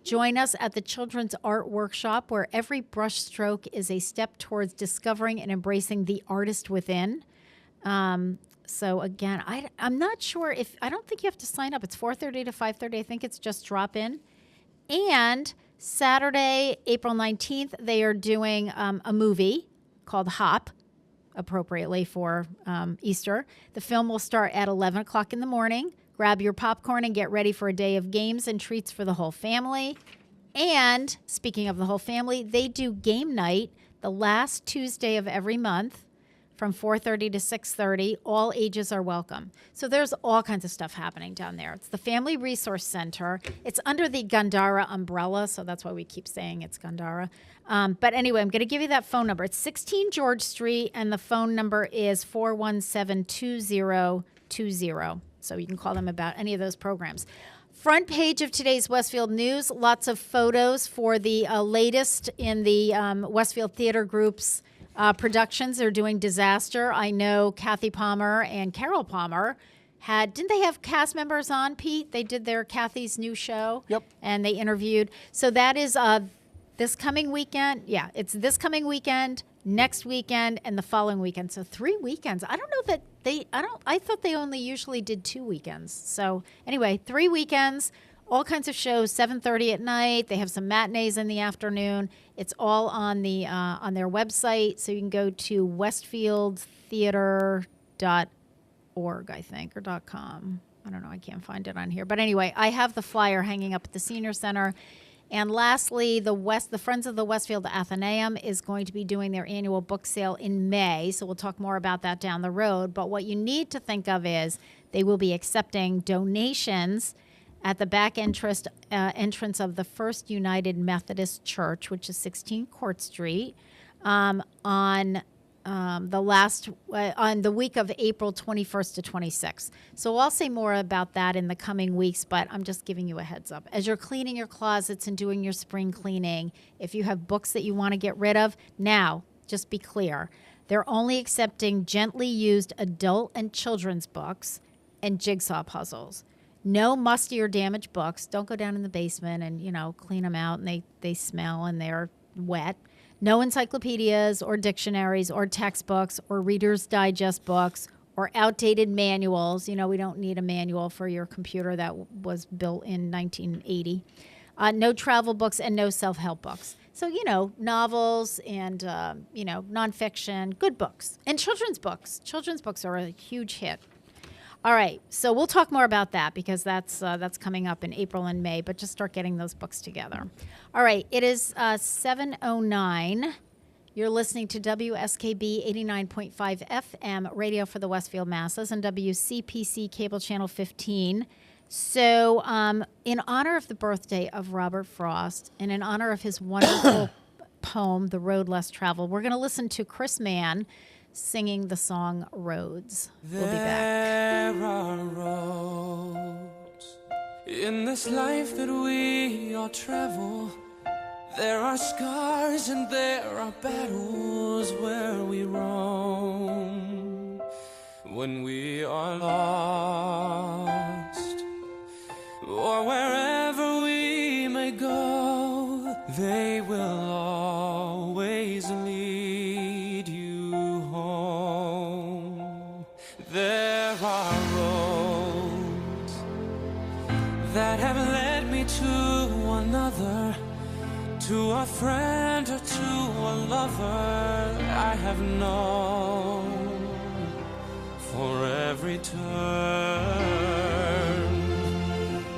Join us at the Children's Art Workshop, where every brush stroke is a step towards discovering and embracing the artist within. So again, I'm not sure I don't think you have to sign up. It's 4:30 to 5:30. I think it's just drop in. And Saturday, April 19th, they are doing a movie called Hop, appropriately for Easter. The film will start at 11 o'clock in the morning. Grab your popcorn and get ready for a day of games and treats for the whole family. And speaking of the whole family, they do game night the last Tuesday of every month from 4:30 to 6:30. All ages are welcome. So there's all kinds of stuff happening down there. It's the Family Resource Center. It's under the Gandara umbrella, so that's why we keep saying it's Gandara. But anyway, I'm going to give you that phone number. It's 16 George Street, and the phone number is 417-2020. So you can call them about any of those programs. Front page of today's Westfield News, lots of photos for the latest in the Westfield Theater Group's productions. They're doing Disaster. I know Kathy Palmer and Carol Palmer didn't they have cast members on, Pete? They did their Kathy's new show. Yep. And they interviewed. So that is this coming weekend. Yeah, it's this coming weekend, next weekend, and the following weekend. So 3 weekends. I don't know that I thought they only usually did 2 weekends. So anyway, 3 weekends, all kinds of shows, 7:30 at night. They have some matinees in the afternoon. It's all on their website. So you can go to westfieldtheater.org, I think, or .com. I don't know. I can't find it on here. But anyway, I have the flyer hanging up at the Senior Center. And lastly, the Friends of the Westfield Athenaeum is going to be doing their annual book sale in May. So we'll talk more about that down the road. But what you need to think of is they will be accepting donations at the back entrance of the First United Methodist Church, which is 16 Court Street, on the week of April 21st to 26th. So I'll say more about that in the coming weeks, but I'm just giving you a heads up. As you're cleaning your closets and doing your spring cleaning, if you have books that you want to get rid of, now, just be clear, they're only accepting gently used adult and children's books and jigsaw puzzles. No musty or damaged books. Don't go down in the basement and, clean them out and they smell and they're wet. No encyclopedias or dictionaries or textbooks or Reader's Digest books or outdated manuals. You know, we don't need a manual for your computer that was built in 1980. No travel books and no self-help books. So, you know, novels and, you know, nonfiction, good books. And children's books. Children's books are a huge hit. All right, so we'll talk more about that because that's coming up in April and May, but just start getting those books together. All right, it is 7:09. You're listening to WSKB 89.5 FM, radio for the Westfield Masses, and WCPC Cable Channel 15. So in honor of the birthday of Robert Frost and in honor of his wonderful poem, The Road Less Traveled, we're going to listen to Chris Mann singing the song Roads. We'll be back. There are roads in this life that we all travel. There are scars and there are battles where we roam. When we are lost or wherever we may go, they will always lead you home. There are roads that have led me to another, to a friend or to a lover I have known. For every turn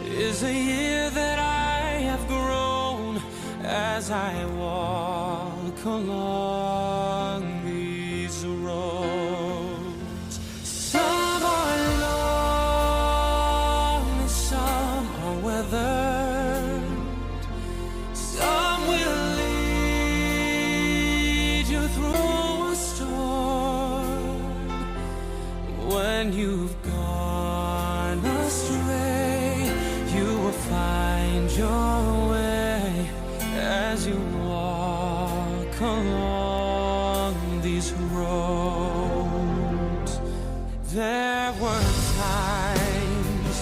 is a year that I have grown as I walk along these roads. Some are long and some are weathered. Some will lead you through a storm. When you've gone astray, you will find your way as you walk along these roads. There were times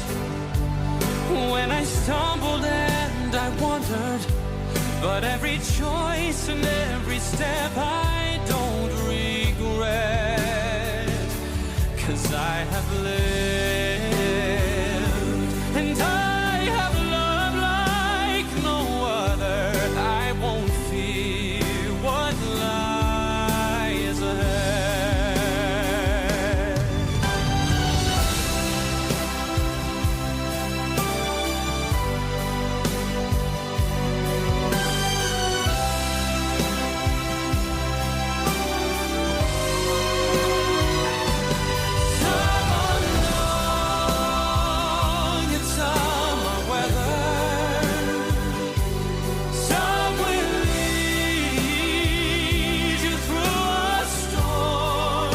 when I stumbled and I wandered, but every choice and every step I don't regret, 'cause I have lived and I have loved like no other. I won't fear what lies ahead. Some are long and some are weathered. Some will lead you through a storm.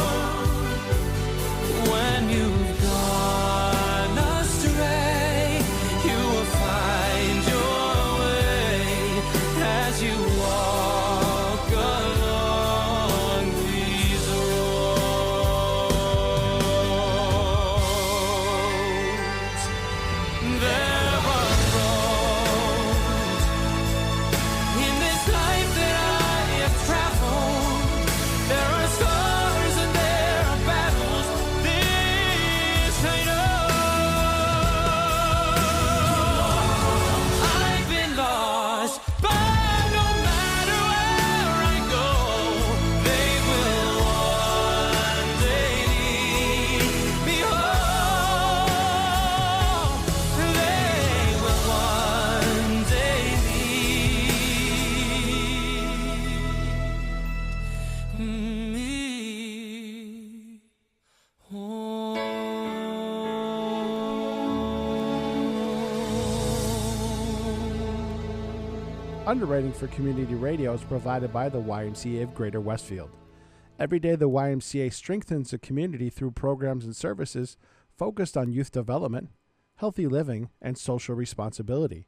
When you've gone astray, you will find your way as you walk along these roads. There are roads in this life that I have traveled. There are scars and there are battles. This I know. I've been lost, but no matter where I go, they will one day lead me home. They will one day lead me home. Underwriting for community radio is provided by the YMCA of Greater Westfield. Every day, the YMCA strengthens the community through programs and services focused on youth development, healthy living, and social responsibility.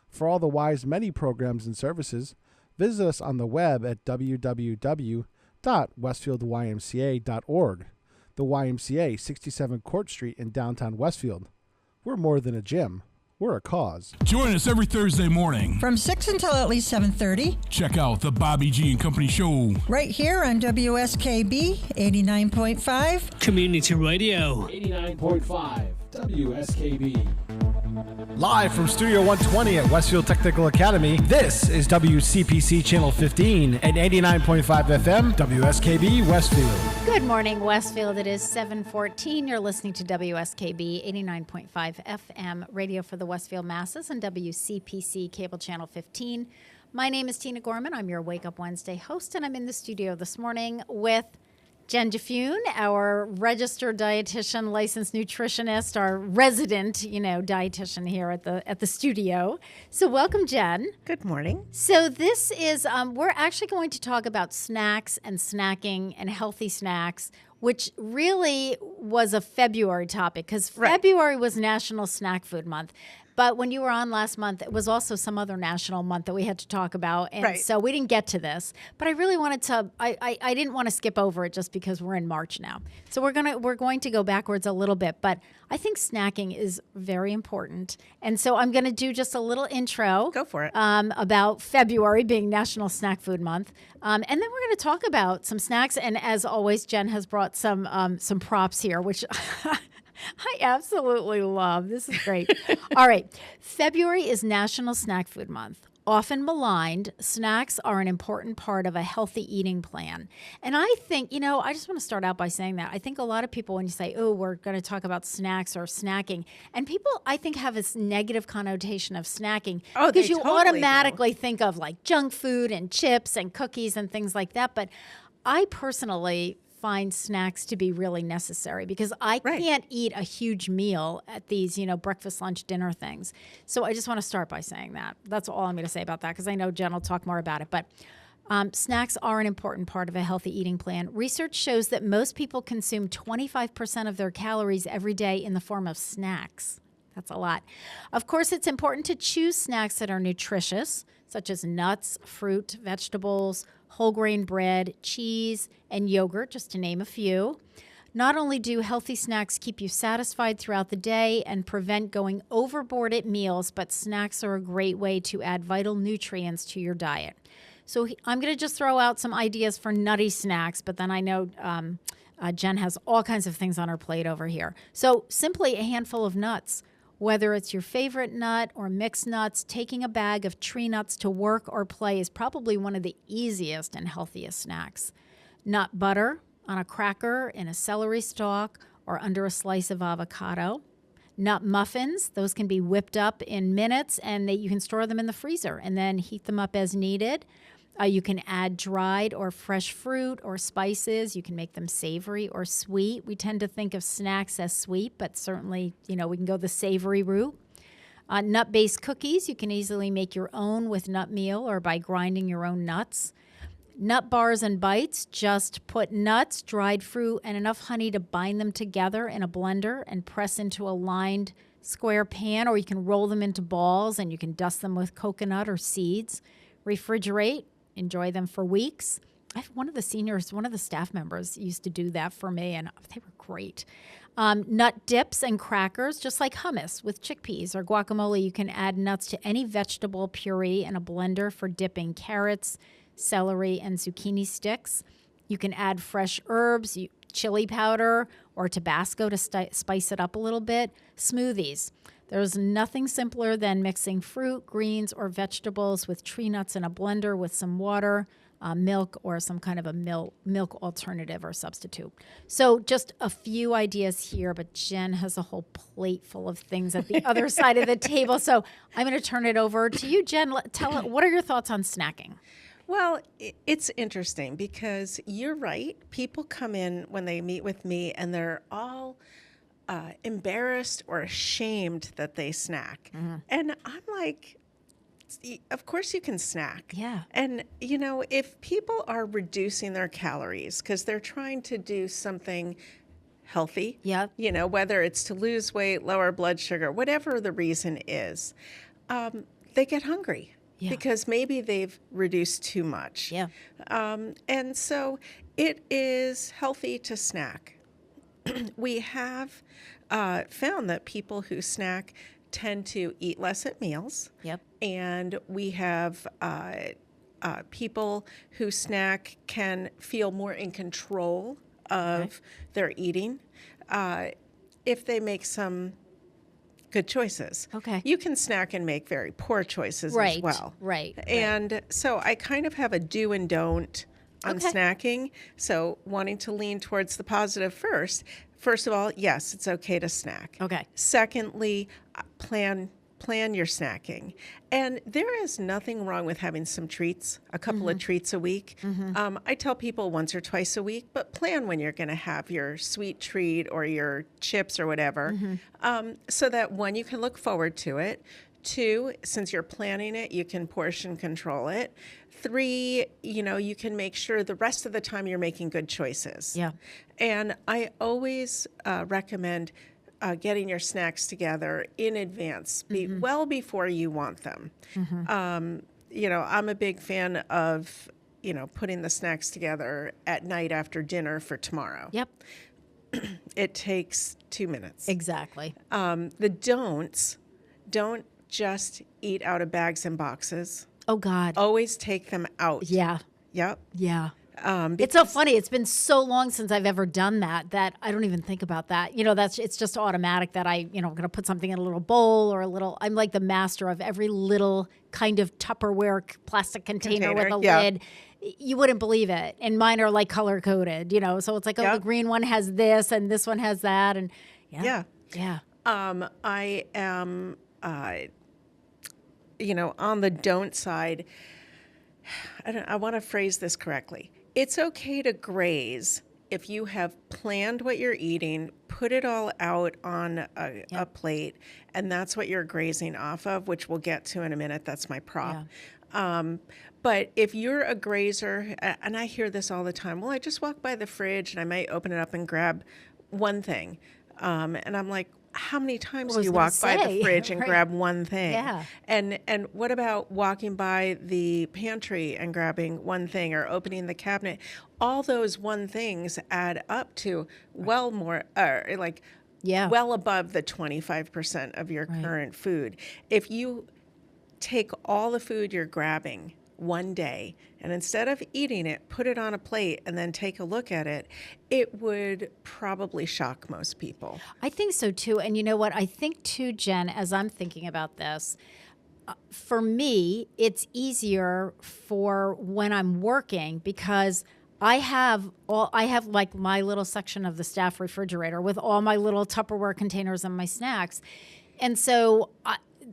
For all the Y's many programs and services, visit us on the web at www.westfieldymca.org. The YMCA, 67 Court Street in downtown Westfield. We're more than a gym, We're a cause. Join us every Thursday morning from 6 until at least 7:30. Check out the Bobby G and Company Show right here on WSKB 89.5 Community Radio. 89.5 WSKB. Live from Studio 120 at Westfield Technical Academy, this is WCPC Channel 15 and 89.5 FM, WSKB Westfield. Good morning, Westfield. It is 7:14. You're listening to WSKB 89.5 FM, radio for the Westfield masses, and WCPC Cable Channel 15. My name is Tina Gorman. I'm your Wake Up Wednesday host, and I'm in the studio this morning with Jen DeFune, our registered dietitian, licensed nutritionist, our resident, dietitian here at the studio. So welcome, Jen. Good morning. So this is, we're actually going to talk about snacks and snacking and healthy snacks, which really was a February topic because February was National Snack Food Month. But when you were on last month, it was also some other national month that we had to talk about. And so we didn't get to this. But I really wanted to, I didn't want to skip over it just because we're in March now. So we're going to go backwards a little bit. But I think snacking is very important. And so I'm going to do just a little intro. Go for it. About February being National Snack Food Month. And then we're going to talk about some snacks. And as always, Jen has brought some props here, which I absolutely love. This is great. All right. February is National Snack Food Month. Often maligned, snacks are an important part of a healthy eating plan. And I think, I just want to start out by saying that. I think a lot of people, when you say, oh, we're going to talk about snacks or snacking, and people, I think, have this negative connotation of snacking because you automatically think of like junk food and chips and cookies and things like that. But I personally find snacks to be really necessary because I can't eat a huge meal at these, breakfast, lunch, dinner things. So I just want to start by saying that. That's all I'm going to say about that because I know Jen will talk more about it. But snacks are an important part of a healthy eating plan. Research shows that most people consume 25% of their calories every day in the form of snacks. That's a lot. Of course, it's important to choose snacks that are nutritious, such as nuts, fruit, vegetables, whole grain bread, cheese, and yogurt, just to name a few. Not only do healthy snacks keep you satisfied throughout the day and prevent going overboard at meals, but snacks are a great way to add vital nutrients to your diet. So I'm going to just throw out some ideas for nutty snacks, but then I know Jen has all kinds of things on her plate over here. So simply a handful of nuts. Whether it's your favorite nut or mixed nuts, taking a bag of tree nuts to work or play is probably one of the easiest and healthiest snacks. Nut butter on a cracker, in a celery stalk, or under a slice of avocado. Nut muffins, those can be whipped up in minutes, and you can store them in the freezer and then heat them up as needed. You can add dried or fresh fruit or spices. You can make them savory or sweet. We tend to think of snacks as sweet, but certainly, we can go the savory route. Nut-based cookies, you can easily make your own with nut meal or by grinding your own nuts. Nut bars and bites, just put nuts, dried fruit, and enough honey to bind them together in a blender and press into a lined square pan, or you can roll them into balls and you can dust them with coconut or seeds. Refrigerate. Enjoy them for weeks. One of the staff members used to do that for me, and they were great. Nut dips and crackers, just like hummus with chickpeas or guacamole. You can add nuts to any vegetable puree in a blender for dipping carrots, celery, and zucchini sticks. You can add fresh herbs, chili powder, or Tabasco to spice it up a little bit. Smoothies. There's nothing simpler than mixing fruit, greens, or vegetables with tree nuts in a blender with some water, milk, or some kind of a milk alternative or substitute. So just a few ideas here, but Jen has a whole plate full of things at the other side of the table. So I'm going to turn it over to you, Jen. What are your thoughts on snacking? Well, it's interesting because you're right. People come in when they meet with me and they're all embarrassed or ashamed that they snack. Mm-hmm. And I'm like, of course you can snack. Yeah. And, if people are reducing their calories because they're trying to do something healthy, whether it's to lose weight, lower blood sugar, whatever the reason is, they get hungry. Yeah. Because maybe they've reduced too much. Yeah. And so it is healthy to snack. We have found that people who snack tend to eat less at meals. Yep. And we have people who snack can feel more in control of their eating if they make some good choices. Okay. You can snack and make very poor choices Right, as well. right. And so I kind of have a do and don't on snacking. So wanting to lean towards the positive first. First of all, yes, it's okay to snack. Okay. Secondly, plan your snacking. And there is nothing wrong with having some treats, a couple of treats a week. I tell people once or twice a week, but plan when you're going to have your sweet treat or your chips or whatever, so that one, you can look forward to it. Two, since you're planning it, you can portion control it. Three, you can make sure the rest of the time you're making good choices. Yeah. And I always recommend getting your snacks together in advance, well before you want them. I'm a big fan of, putting the snacks together at night after dinner for tomorrow. Yep. It takes 2 minutes. Exactly. The don'ts, don't just eat out of bags and boxes. Oh, God. Always take them out. Yeah. Yep. Yeah. It's so funny. It's been so long since I've ever done that I don't even think about that. It's just automatic that I'm going to put something in a little bowl or I'm like the master of every little kind of Tupperware plastic container with a lid. You wouldn't believe it. And mine are like color coded, so it's like, the green one has this and this one has that. And yeah. I am, on the don't side, I want to phrase this correctly. It's okay to graze if you have planned what you're eating, put it all out on a plate, and that's what you're grazing off of, which we'll get to in a minute. That's my prop. Yeah. But if you're a grazer, and I hear this all the time, well, I just walk by the fridge and I might open it up and grab one thing. And I'm like, how many times do you walk by the fridge and grab one thing? Yeah. And what about walking by the pantry and grabbing one thing or opening the cabinet? All those one things add up to well above the 25% of your current food. If you take all the food you're grabbing one day and instead of eating it, put it on a plate and then take a look at it, it would probably shock most people. I think so too. And you know what? I think too, Jen, as I'm thinking about this, for me, it's easier for when I'm working because I have like my little section of the staff refrigerator with all my little Tupperware containers and my snacks. And so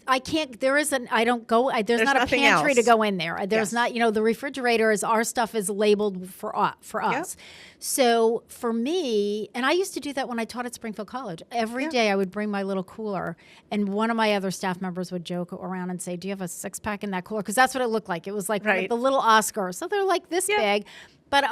there's not a pantry to go in there. There's not, the refrigerator our stuff is labeled for us. So for me, and I used to do that when I taught at Springfield College. Every day I would bring my little cooler and one of my other staff members would joke around and say, do you have a 6-pack in that cooler? Because that's what it looked like. It was like the little Oscar. So they're like this big. But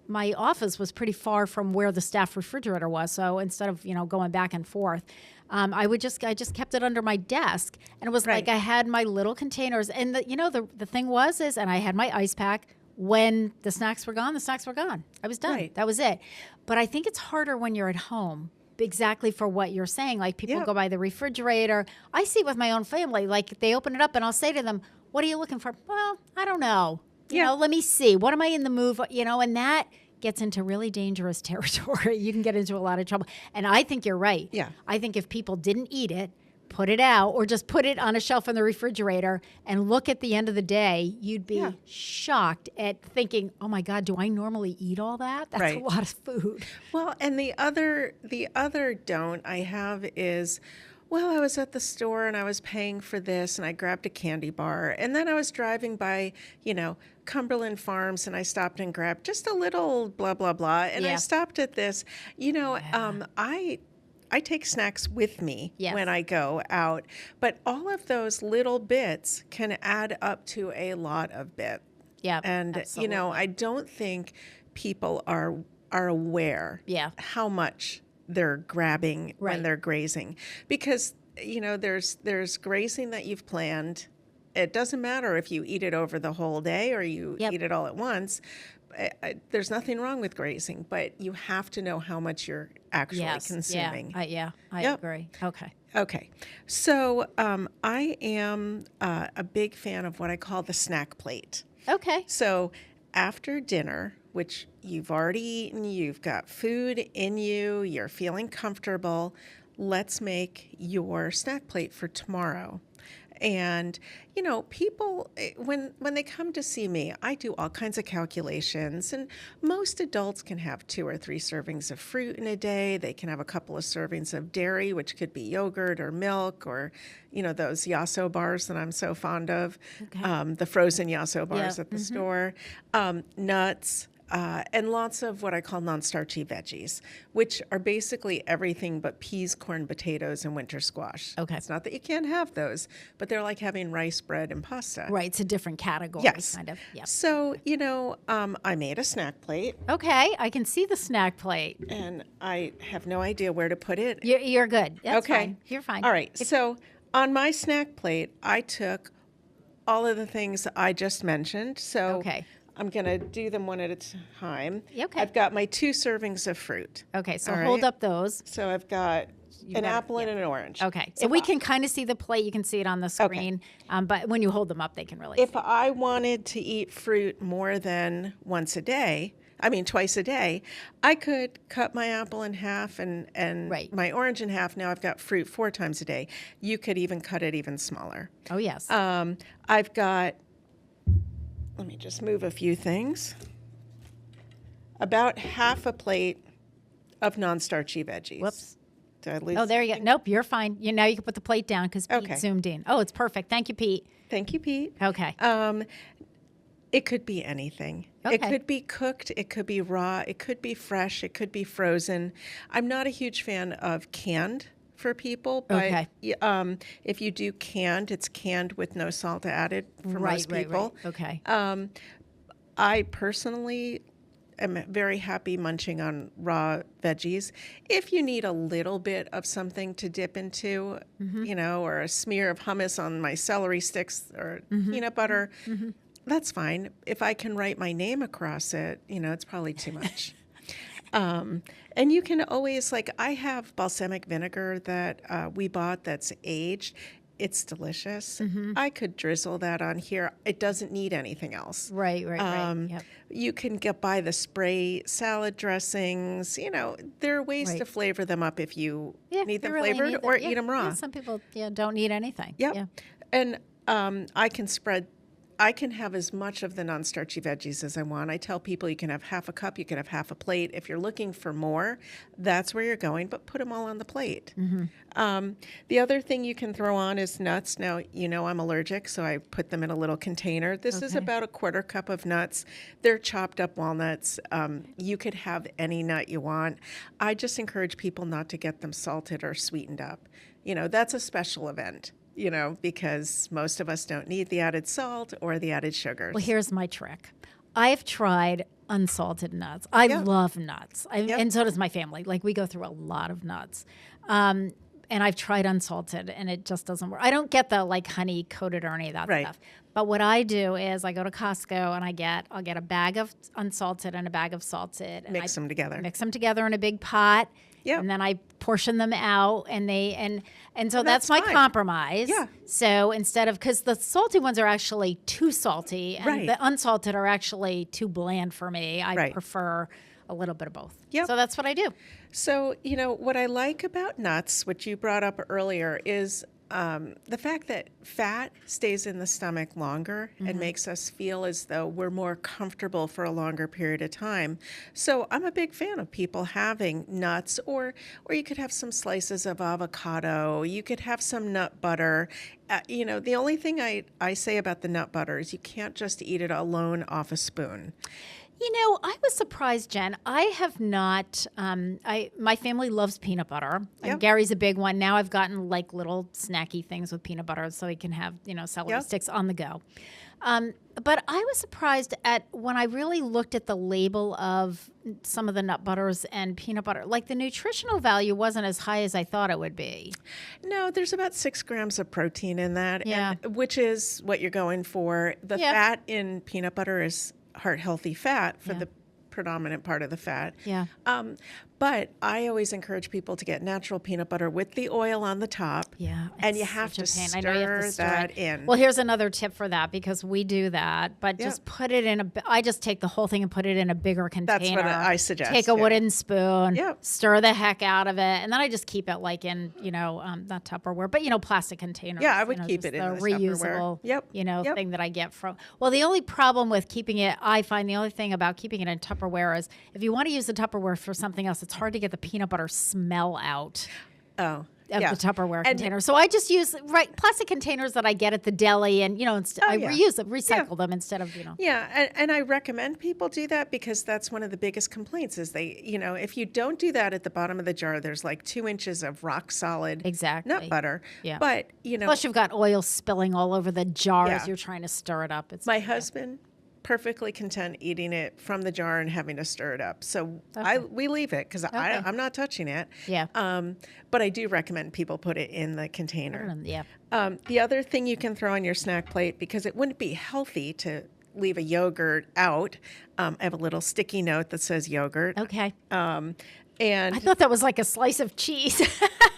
my office was pretty far from where the staff refrigerator was. So instead of, going back and forth, I just kept it under my desk, and it was like I had my little containers, and the thing was and I had my ice pack. When the snacks were gone, I was done. Right. That was it. But I think it's harder when you're at home. Exactly for what you're saying. Like people go by the refrigerator. I see it with my own family. Like they open it up, and I'll say to them, "What are you looking for?" Well, I don't know. Let me see. What am I in the mood for? And that gets into really dangerous territory. You can get into a lot of trouble. And I think you're right. Yeah. I think if people didn't eat it, put it out, or just put it on a shelf in the refrigerator and look at the end of the day, you'd be shocked at thinking, oh my God, do I normally eat all that? That's a lot of food. Well, and the other don't I have is, well, I was at the store and I was paying for this and I grabbed a candy bar. And then I was driving by, Cumberland Farms and I stopped and grabbed just a little blah, blah, blah. And I stopped at this. I take snacks with me when I go out. But all of those little bits can add up to a lot of bits. Yeah. And, I don't think people are aware how much they're grabbing when they're grazing, because there's grazing that you've planned. It doesn't matter if you eat it over the whole day or you eat it all at once. There's nothing wrong with grazing, but you have to know how much you're actually consuming. I agree. Okay. Okay. So I am a big fan of what I call the snack plate. Okay. So after dinner, which you've already eaten, you've got food in you, you're feeling comfortable, let's make your snack plate for tomorrow. And, you know, people, when they come to see me, I do all kinds of calculations. And most adults can have 2 or 3 servings of fruit in a day. They can have a couple of servings of dairy, which could be yogurt or milk or, you know, those Yasso bars that I'm so fond of, the frozen Yasso bars at the store, nuts. And lots of what I call non-starchy veggies, which are basically everything but peas, corn, potatoes, and winter squash. Okay. It's not that you can't have those, but they're like having rice, bread, and pasta. Right. It's a different category, Yes. kind of. Yep. So, you know, I made a snack plate. Okay. I can see the snack plate. And I have no idea where to put it. You're good. That's okay. fine. You're fine. All right. So on my snack plate, I took all of the things I just mentioned. So Okay. I'm going to do them one at a time. Okay. I've got my 2 servings of fruit. Okay, so All hold right? up those. So I've got an apple and an orange. Okay, so we can kind of see the plate. You can see it on the screen, but when you hold them up, they can really If see. I wanted to eat fruit more than twice a day, I could cut my apple in half and my orange in half. Now I've got fruit 4 times a day. You could even cut it even smaller. Oh, yes. I've got, let me just move a few things. About half a plate of non-starchy veggies. Whoops. Did I lose? Oh, there you go. Nope, you're fine. Now you can put the plate down because Pete zoomed in. Oh, it's perfect. Thank you, Pete. Thank you, Pete. Okay. It could be anything. It could be cooked. It could be raw. It could be fresh. It could be frozen. I'm not a huge fan of canned for people, but if you do canned, it's canned with no salt added for most people. Okay. I personally am very happy munching on raw veggies. If you need a little bit of something to dip into, you know, or a smear of hummus on my celery sticks or peanut butter, that's fine. If I can write my name across it, you know, it's probably too much. And you can always, like, I have balsamic vinegar that we bought that's aged. It's delicious. I could drizzle that on here. It doesn't need anything else. Right. Yep. You can buy the spray salad dressings. You know, there are ways to flavor them up if you need them flavored or eat them raw. Yeah, some people don't need anything. Yep. Yeah. And I can have as much of the non-starchy veggies as I want. I tell people you can have half a cup, you can have half a plate. If you're looking for more, that's where you're going, but put them all on the plate. The other thing you can throw on is nuts. Now, you know I'm allergic, so I put them in a little container. This is about a 1/4 cup of nuts. They're chopped up walnuts. You could have any nut you want. I just encourage people not to get them salted or sweetened up. You know, that's a special event. You know, because most of us don't need the added salt or the added sugars. Well, here's my trick. I've tried unsalted nuts. I love nuts. And so does my family. Like, we go through a lot of nuts. And I've tried unsalted, and it just doesn't work. I don't get the, like, honey-coated or any of that stuff. But what I do is I go to Costco, and I'll get a bag of unsalted and a bag of salted. And mix them together. Mix them together in a big pot. Yep. And then I portion them out, and so that's my compromise. Yeah. So instead of, because the salty ones are actually too salty, and the unsalted are actually too bland for me. I prefer a little bit of both. Yep. So that's what I do. So, you know, what I like about nuts, which you brought up earlier, is the fact that fat stays in the stomach longer and makes us feel as though we're more comfortable for a longer period of time. So I'm a big fan of people having nuts, or you could have some slices of avocado. You could have some nut butter. You know, the only thing I say about the nut butter is you can't just eat it alone off a spoon. You know, I was surprised, Jen. I have not. My family loves peanut butter. And Gary's a big one. Now I've gotten like little snacky things with peanut butter, so he can have celery sticks on the go. But I was surprised at when I really looked at the label of some of the nut butters and peanut butter. Like, the nutritional value wasn't as high as I thought it would be. No, there's about 6 grams of protein in that, which is what you're going for. The fat in peanut butter is heart-healthy fat for the predominant part of the fat. Yeah. But I always encourage people to get natural peanut butter with the oil on the top. Yeah. And you have to I know you have to stir that in. Well, here's another tip for that, because we do that, but just put it in I just take the whole thing and put it in a bigger container. That's what I suggest. Take a wooden spoon, Yep. stir the heck out of it, and then I just keep it like in, not Tupperware, but, plastic containers. Yeah, I would keep just it in the reusable, Tupperware. thing that I get from. Well, the only problem with keeping it, I find the only thing about keeping it in Tupperware is if you want to use the Tupperware for something else, it's hard to get the peanut butter smell out. Oh. Of the Tupperware container. So I just use plastic containers that I get at the deli, and I reuse them, recycle them instead of Yeah, and I recommend people do that, because that's one of the biggest complaints is they, if you don't do that at the bottom of the jar, there's like 2 inches of rock solid nut butter. Yeah. But plus you've got oil spilling all over the jar as you're trying to stir it up. My husband perfectly content eating it from the jar and having to stir it up. So we leave it because I'm not touching it. Yeah. But I do recommend people put it in the container. Yeah. The other thing you can throw on your snack plate, because it wouldn't be healthy to leave a yogurt out. I have a little sticky note that says yogurt. Okay. And I thought that was like a slice of cheese.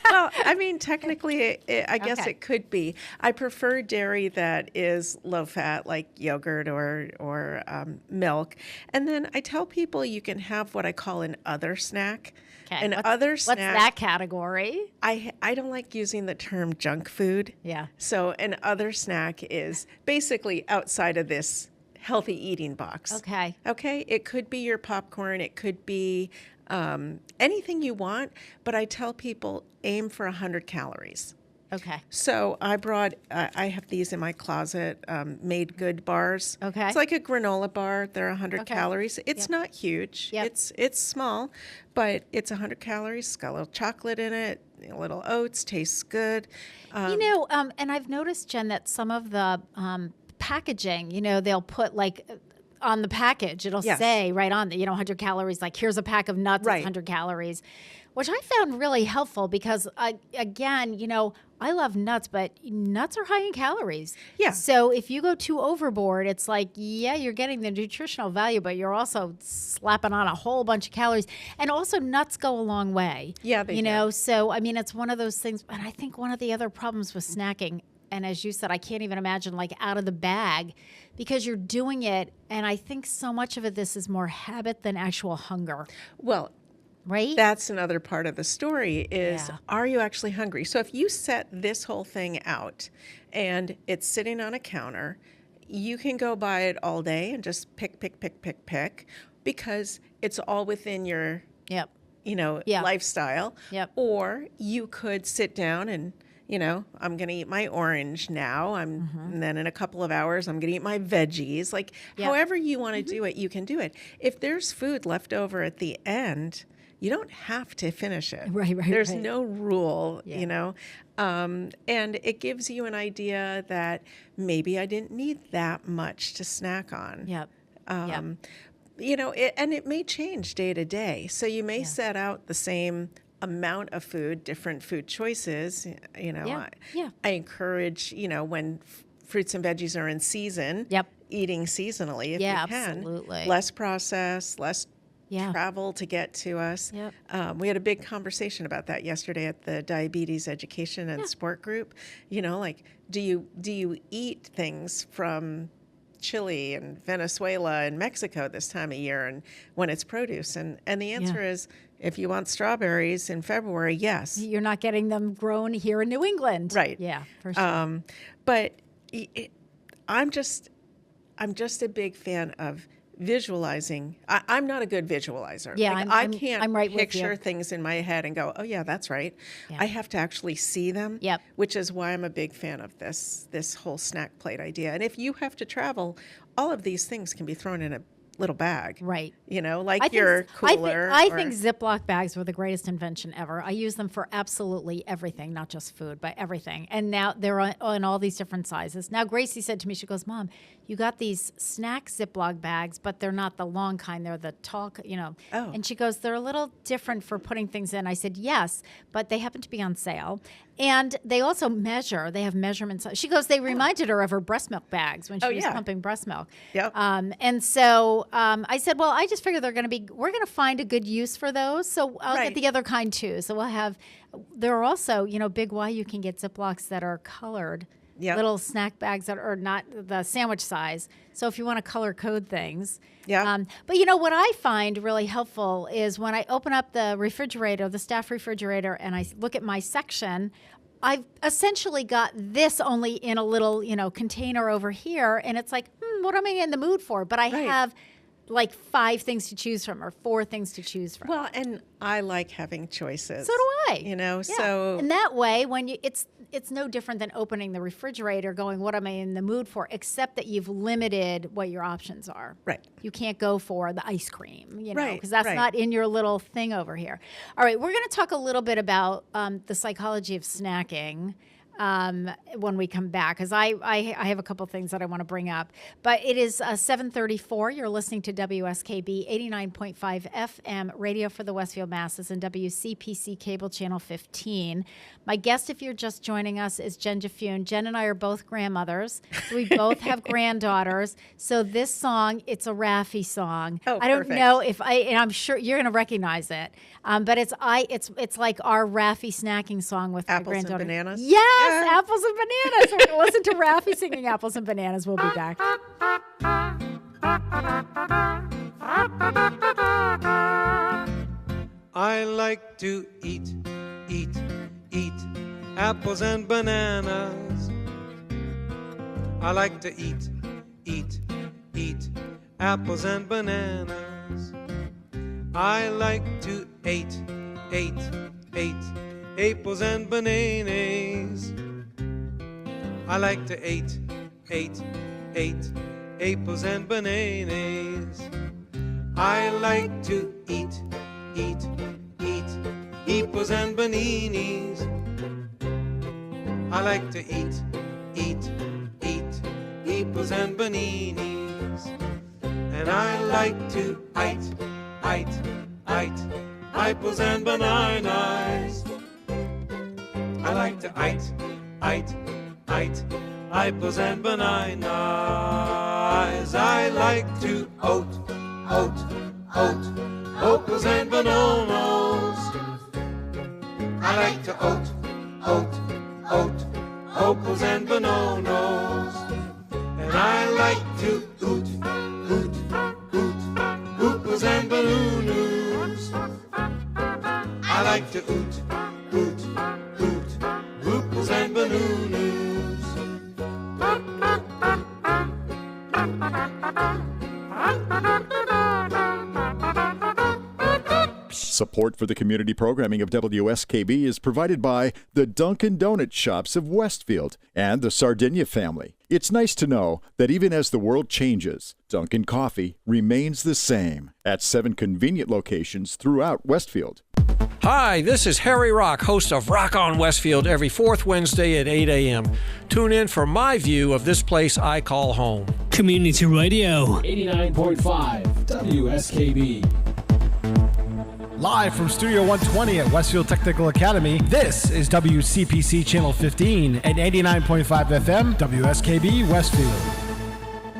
Well, I mean, technically, I guess it could be. I prefer dairy that is low fat, like yogurt or milk. And then I tell people you can have what I call an other snack. Okay. What's that category? I don't like using the term junk food. Yeah. So an other snack is basically outside of this healthy eating box. Okay. Okay. It could be your popcorn. It could be anything you want, but I tell people aim for 100 calories. Okay. So I have these in my closet, Made Good bars. Okay. It's like a granola bar. They're 100 calories. It's not huge. Yep. It's small, but it's 100 calories. It's got a little chocolate in it, a little oats, tastes good. And I've noticed, Jen, that some of the packaging, they'll put like on the package, it'll say right on the 100 calories, like here's a pack of nuts, it's 100 calories, which I found really helpful because I love nuts, but nuts are high in calories. Yeah. So if you go too overboard, it's like, you're getting the nutritional value, but you're also slapping on a whole bunch of calories. And also nuts go a long way. Yeah, they do. So I mean, it's one of those things. And I think one of the other problems with snacking, and as you said, I can't even imagine like out of the bag, because you're doing it. And I think so much of this is more habit than actual hunger. Well, right? That's another part of the story is, are you actually hungry? So if you set this whole thing out and it's sitting on a counter, you can go by it all day and just pick, because it's all within your, lifestyle. Yep. Or you could sit down and, I'm going to eat my orange now. And then in a couple of hours, I'm going to eat my veggies. Like however you want to do it, you can do it. If there's food left over at the end, you don't have to finish it. Right. There's no rule, and it gives you an idea that maybe I didn't need that much to snack on. Yep. And it may change day to day. So you may set out the same amount of food, different food choices. I encourage, when fruits and veggies are in season, eating seasonally if you can. Absolutely. Less processed, less travel to get to us. Yep. We had a big conversation about that yesterday at the diabetes education and sport group. Like, do you eat things from Chile and Venezuela and Mexico this time of year and when it's produce? And the answer is, if you want strawberries in February, yes. You're not getting them grown here in New England. Right. Yeah, for sure. But I'm just a big fan of visualizing. I'm not a good visualizer. Yeah, I can't I'm right picture with you. things in my head and go, oh yeah, that's right. Yeah. I have to actually see them. Yep. Which is why I'm a big fan of this whole snack plate idea. And if you have to travel, all of these things can be thrown in a little bag. Right. Like your cooler. I think Ziploc bags were the greatest invention ever. I use them for absolutely everything, not just food, but everything. And now they're on all these different sizes. Now, Gracie said to me, she goes, Mom, you got these snack Ziploc bags, but they're not the long kind. They're the tall, Oh. And she goes, they're a little different for putting things in. I said, yes, but they happen to be on sale. And they also measure. They have measurements. She goes, they reminded her of her breast milk bags when she was pumping breast milk. Yep. And so I said, well, I just figured we're going to find a good use for those. So I'll get the other kind too. So we'll have, there are also, Big Y, you can get Ziplocs that are colored. Yep. Little snack bags that are not the sandwich size. So if you want to color code things. Yeah. But what I find really helpful is when I open up the refrigerator, the staff refrigerator, and I look at my section, I've essentially got this only in a little, container over here. And it's like, what am I in the mood for? But I have like 5 things to choose from or 4 things to choose from. Well, and I like having choices. So do I. So. And that way, when it's no different than opening the refrigerator going, what am I in the mood for? Except that you've limited what your options are. Right. You can't go for the ice cream, Right, because that's not in your little thing over here. All right, we're going to talk a little bit about the psychology of snacking when we come back, because I have a couple things that I want to bring up. But it is 7:34. You're listening to WSKB 89.5 FM, radio for the Westfield Masses, and WCPC Cable Channel 15. My guest, if you're just joining us, is Jen Jafune. Jen and I are both grandmothers. So we both have granddaughters. So this song, it's a Raffi song. Oh, I don't perfect. know if and I'm sure you're going to recognize it. But it's like our Raffi snacking song with Apples my and granddaughter. bananas? Yes, apples and bananas. We're going to listen to Raffi singing Apples and Bananas. We'll be back. I like to eat apples and bananas. I like to eat apples and bananas. I like to eat apples and bananas. I like to eat apples and bananas. I like to eat apples and bananas. I like to eat apples and bananas. And I like to eat apples and bananas. I like to eat apples and bananas. I like to apples and bananas. I like to apples and bananas. And I like to apples and bananas. I like to apples and bananas. Support for the community programming of WSKB is provided by the Dunkin' Donut Shops of Westfield and the Sardinia family. It's nice to know that even as the world changes, Dunkin' Coffee remains the same at 7 convenient locations throughout Westfield. Hi, this is Harry Rock, host of Rock on Westfield every 4th Wednesday at 8 a.m. Tune in for my view of this place I call home. Community Radio. 89.5 WSKB. Live from Studio 120 at Westfield Technical Academy, this is WCPC Channel 15 at 89.5 FM, WSKB Westfield.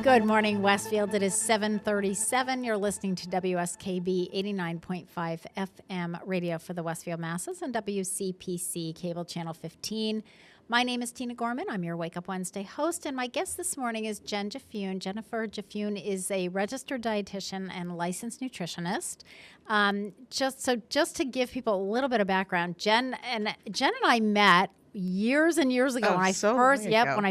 Good morning, Westfield. It is 7:37. You're listening to WSKB 89.5 FM, radio for the Westfield Masses, and WCPC Cable Channel 15. My name is Tina Gorman. I'm your Wake Up Wednesday host, and my guest this morning is Jen Jafune. Jennifer Jafune is a registered dietitian and licensed nutritionist. Just to give people a little bit of background, Jen and I met years and years ago when I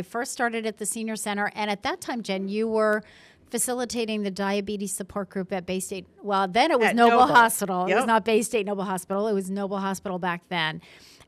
first started at the senior center. And at that time, Jen, you were facilitating the diabetes support group at Bay State. Well, then it was At Noble Noble. Hospital. It Yep. was not Bay State Noble Hospital. It was Noble Hospital back then.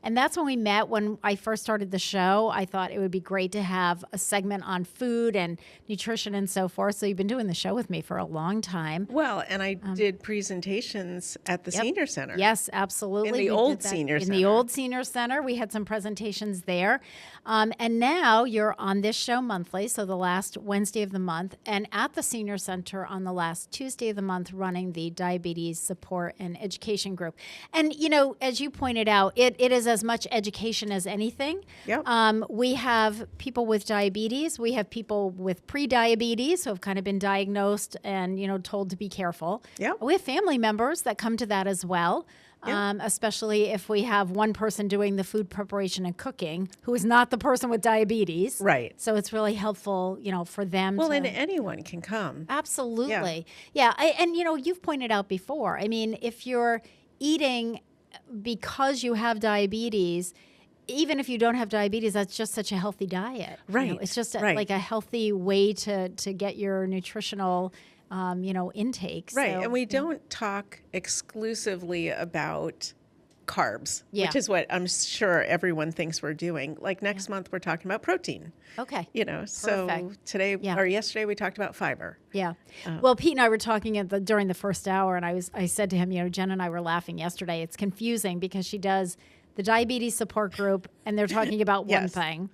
And that's when we met. When I first started the show, I thought it would be great to have a segment on food and nutrition and so forth. So you've been doing the show with me for a long time. Well, and I did presentations at the senior center. Yes, absolutely. In the We old did that senior in center. the old senior center. We had some presentations there. And now you're on this show monthly, so the last Wednesday of the month, and at the senior center on the last Tuesday of the month, running the diabetes support and education group. And, you know, as you pointed out, it is as much education as anything. Yep. We have people with diabetes. We have people with pre-diabetes who have kind of been diagnosed and, you know, told to be careful. Yep. We have family members that come to that as well. Especially if we have one person doing the food preparation and cooking who is not the person with diabetes. Right. So it's really helpful, you know, for them Well, to... and anyone can come. Absolutely. Yeah. And, you know, you've pointed out before, I mean, if you're eating because you have diabetes, even if you don't have diabetes, that's just such a healthy diet. Right. You know, it's just Right. like a healthy way to get your nutritional, you know, intake. Right. So, And we don't talk exclusively about carbs, Yeah. which is what I'm sure everyone thinks we're doing. Like next month, we're talking about protein. Okay. You know, so Perfect. today Yeah. or yesterday we talked about fiber. Yeah. Well, Pete and I were talking during the first hour, and I said to him, you know, Jen and I were laughing yesterday. It's confusing because she does the diabetes support group, and they're talking about one Yes. thing.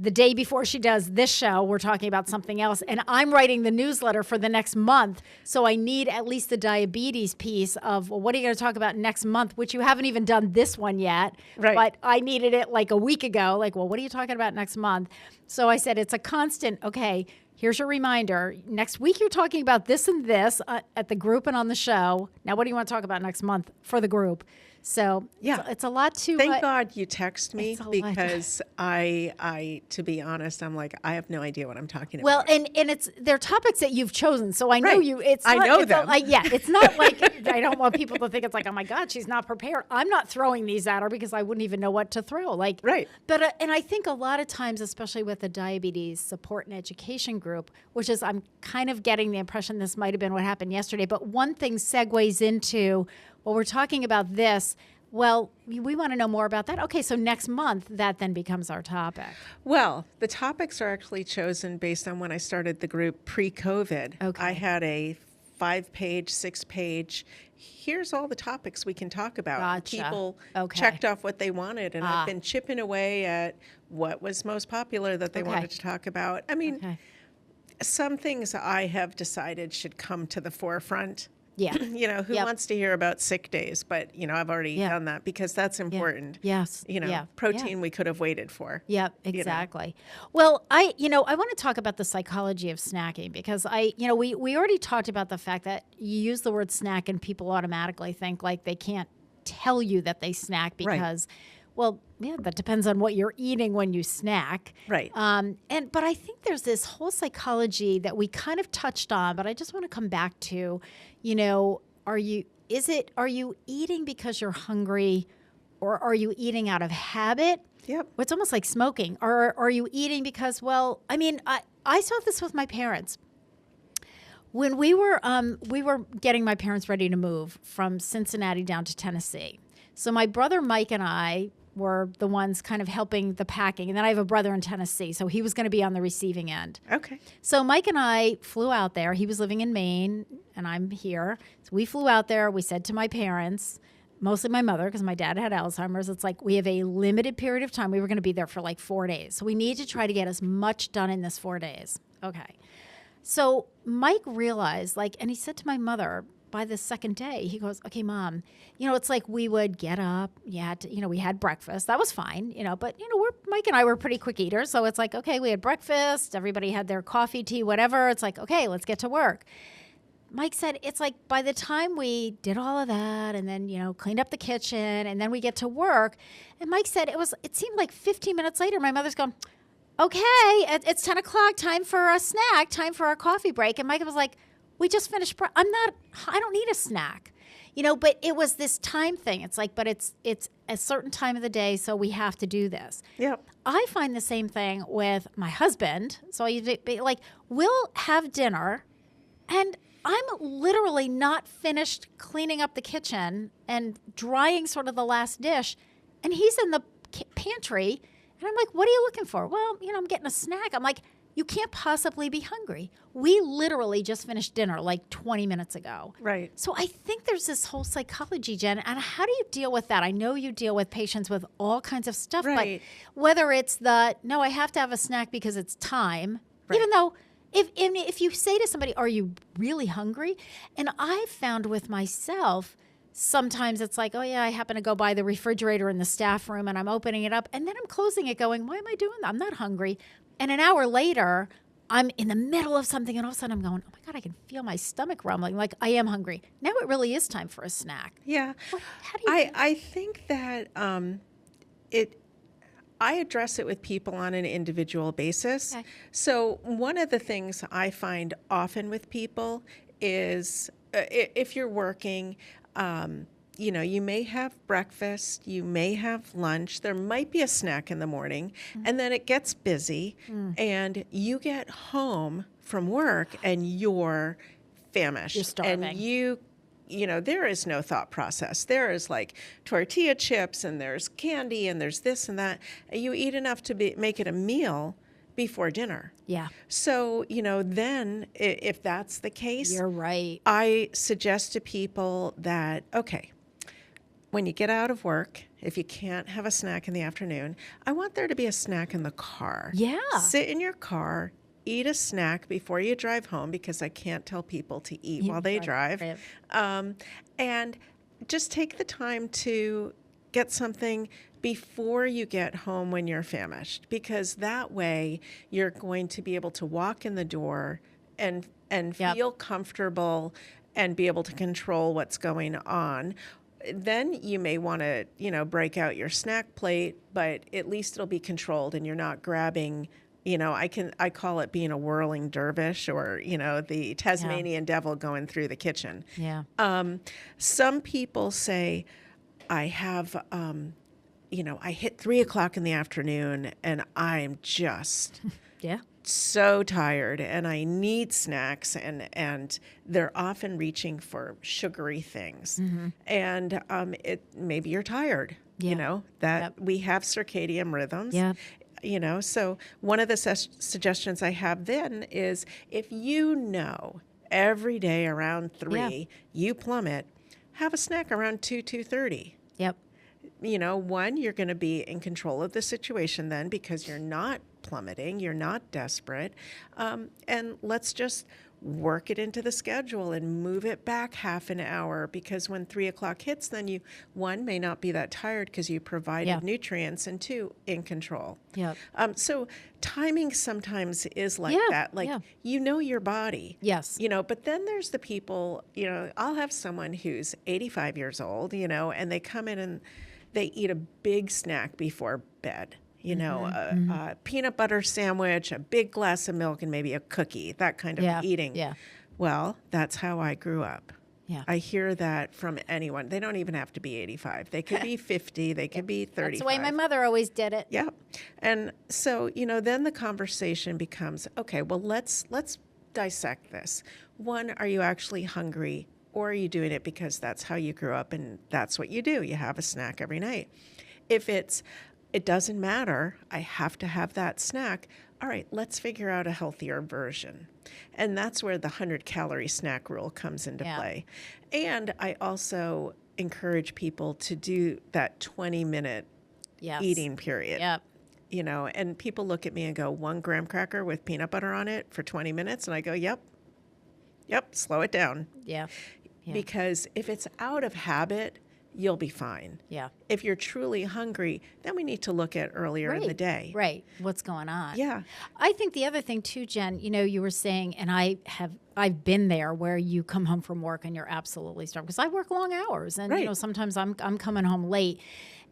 The day before she does this show, we're talking about something else. And I'm writing the newsletter for the next month. So I need at least the diabetes piece of, well, what are you going to talk about next month, which you haven't even done this one yet. Right. But I needed it like a week ago. Like, well, what are you talking about next month? So I said, it's a constant, okay, here's your reminder. Next week, you're talking about this and this at the group and on the show. Now, what do you want to talk about next month for the group? So Yeah. it's a lot to... Thank God you text me it's a lot. because I, to be honest, I'm like, I have no idea what I'm talking Well, about. and they're topics that you've chosen, so I know Right. you. It's I not, know it's them. It's not like I don't want people to think it's like, oh my God, she's not prepared. I'm not throwing these at her because I wouldn't even know what to throw. Like, Right. But and I think a lot of times, especially with the diabetes support and education group, which is I'm kind of getting the impression this might have been what happened yesterday. But one thing segues into, well, we're talking about this. Well, we want to know more about that. Okay, so next month, that then becomes our topic. Well, the topics are actually chosen based on when I started the group pre-COVID. Okay. I had a 5-page, 6-page, here's all the topics we can talk about. And Gotcha. people Okay. checked off what they wanted, and I've been chipping away at what was most popular that they Okay. wanted to talk about. I mean, Okay. some things I have decided should come to the forefront. Yeah. You know, who Yep. wants to hear about sick days? But, you know, I've already Yeah. done that because that's important. Yes. You know, Yeah. protein we could have waited for. Yep, you know. exactly. Well, I want to talk about the psychology of snacking because we already talked about the fact that you use the word snack and people automatically think like they can't tell you that they snack because, well, yeah, that depends on what you're eating when you snack. Right. But I think there's this whole psychology that we kind of touched on, but I just want to come back to, you know, are you eating because you're hungry or are you eating out of habit? Yep. Well, it's almost like smoking. Or are you eating because, well, I mean, I saw this with my parents. When we were getting my parents ready to move from Cincinnati down to Tennessee. So my brother Mike and I were the ones kind of helping the packing. And then I have a brother in Tennessee, so he was going to be on the receiving end. Okay. So Mike and I flew out there. He was living in Maine, and I'm here. So we flew out there. We said to my parents, mostly my mother, because my dad had Alzheimer's, it's like we have a limited period of time. We were going to be there for like 4 days. So we need to try to get as much done in this 4 days. Okay. So Mike realized, and he said to my mother, by the second day, he goes, okay, Mom, it's like we would get up, we had breakfast. That was fine, but, Mike and I were pretty quick eaters. So it's like, okay, we had breakfast. Everybody had their coffee, tea, whatever. It's like, okay, let's get to work. Mike said, it's like by the time we did all of that and then, cleaned up the kitchen and then we get to work. And Mike said it seemed like 15 minutes later, my mother's going, okay, it's 10 o'clock, time for a snack, time for our coffee break. And Mike was like, we just finished. I don't need a snack. but it was this time thing. It's like, but it's a certain time of the day, so we have to do this. Yep. I find the same thing with my husband. So we'll have dinner, and I'm literally not finished cleaning up the kitchen and drying sort of the last dish, and he's in the pantry, and I'm like, what are you looking for? Well, I'm getting a snack. I'm like, you can't possibly be hungry. We literally just finished dinner like 20 minutes ago. Right. So I think there's this whole psychology, Jen, and how do you deal with that? I know you deal with patients with all kinds of stuff, right. but whether it's no, I have to have a snack because it's time, right. even though if you say to somebody, are you really hungry? And I've found with myself, sometimes it's like, oh, yeah, I happen to go by the refrigerator in the staff room and I'm opening it up and then I'm closing it going, why am I doing that? I'm not hungry. And an hour later, I'm in the middle of something and all of a sudden I'm going, oh, my God, I can feel my stomach rumbling. Like I am hungry. Now it really is time for a snack. Yeah. How do you I think that I address it with people on an individual basis. Okay. So one of the things I find often with people is if you're working, you may have breakfast, you may have lunch, there might be a snack in the morning, and then it gets busy, and you get home from work and you're famished. You're starving. And there is no thought process. There is like tortilla chips and there's candy and there's this and that. You eat enough to make it a meal before dinner. Yeah. So, then if that's the case, you're right. I suggest to people that, okay, when you get out of work, if you can't have a snack in the afternoon, I want there to be a snack in the car. Yeah. Sit in your car, eat a snack before you drive home, because I can't tell people to eat while they drive. And just take the time to get something before you get home when you're famished, because that way you're going to be able to walk in the door and feel comfortable and be able to control what's going on. Then you may want to, break out your snack plate, but at least it'll be controlled and you're not grabbing, I call it being a whirling dervish, or, the Tasmanian devil going through the kitchen. Yeah. Some people say, I have, I hit 3:00 in the afternoon and I'm just so tired and I need snacks, and they're often reaching for sugary things. And maybe you're tired, we have circadian rhythms. So one of the suggestions I have then is, if every day around 3 you plummet, have a snack around 2:30. Yep. You're going to be in control of the situation then, because you're not plummeting, you're not desperate. And let's just work it into the schedule and move it back half an hour, because when 3:00 hits, then you, one, may not be that tired because you provided nutrients, and two, in control. Yeah. So timing sometimes is like that. Like, your body. Yes. But then there's the people, I'll have someone who's 85 years old, and they come in and they eat a big snack before bed. A peanut butter sandwich, a big glass of milk, and maybe a cookie, that kind of eating. Yeah. Well, that's how I grew up. Yeah. I hear that from anyone. They don't even have to be 85. They could be 50. They could be 35. That's the way my mother always did it. Yeah. And so, then the conversation becomes, okay, well, let's dissect this. One, are you actually hungry, or are you doing it because that's how you grew up and that's what you do? You have a snack every night. If it doesn't matter, I have to have that snack. All right, let's figure out a healthier version. And that's where the 100-calorie snack rule comes into play. And I also encourage people to do that 20-minute eating period. Yep. And people look at me and go, 1 graham cracker with peanut butter on it for 20 minutes? And I go, yep, slow it down. Yeah. Because if it's out of habit, you'll be fine. Yeah. If you're truly hungry, then we need to look at earlier in the day. Right. What's going on? Yeah. I think the other thing too, Jen, you were saying, and I've been there, where you come home from work and you're absolutely starved, because I work long hours, and sometimes I'm coming home late,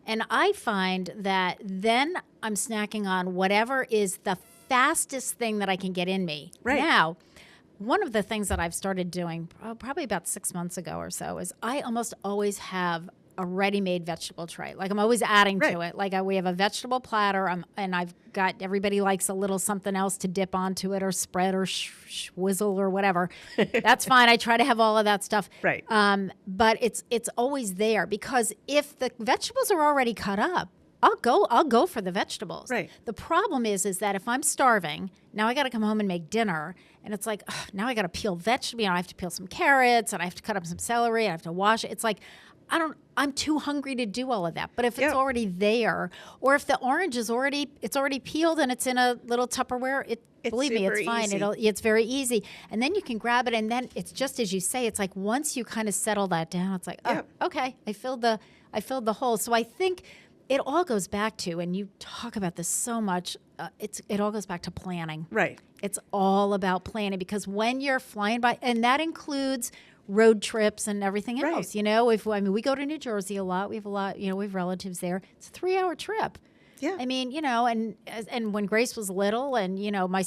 and I find that then I'm snacking on whatever is the fastest thing that I can get in me. Right. Now, one of the things that I've started doing probably about 6 months ago or so is I almost always have a ready-made vegetable tray. Like I'm always adding to it. Like we have a vegetable platter, and I've got, everybody likes a little something else to dip onto it or spread or whizzle or whatever. That's fine. I try to have all of that stuff. Right. But it's always there, because if the vegetables are already cut up, I'll go for the vegetables. Right. The problem is that if I'm starving, now I got to come home and make dinner, and it's like, now I got to peel vegetables. I have to peel some carrots, and I have to cut up some celery. I have to wash it. It's like, I'm too hungry to do all of that. But if it's already there, or if the orange is already peeled and it's in a little Tupperware, believe me, it's fine. Easy. It's very easy. And then you can grab it, and then it's just as you say. It's like once you kind of settle that down, it's like, okay, I filled the hole. So I think it all goes back to, and you talk about this so much, it all goes back to planning. Right. It's all about planning, because when you're flying by, and that includes road trips and everything else. You know, we go to New Jersey a lot. We have we have relatives there. It's a 3-hour trip. Yeah. I mean, and when Grace was little, and when my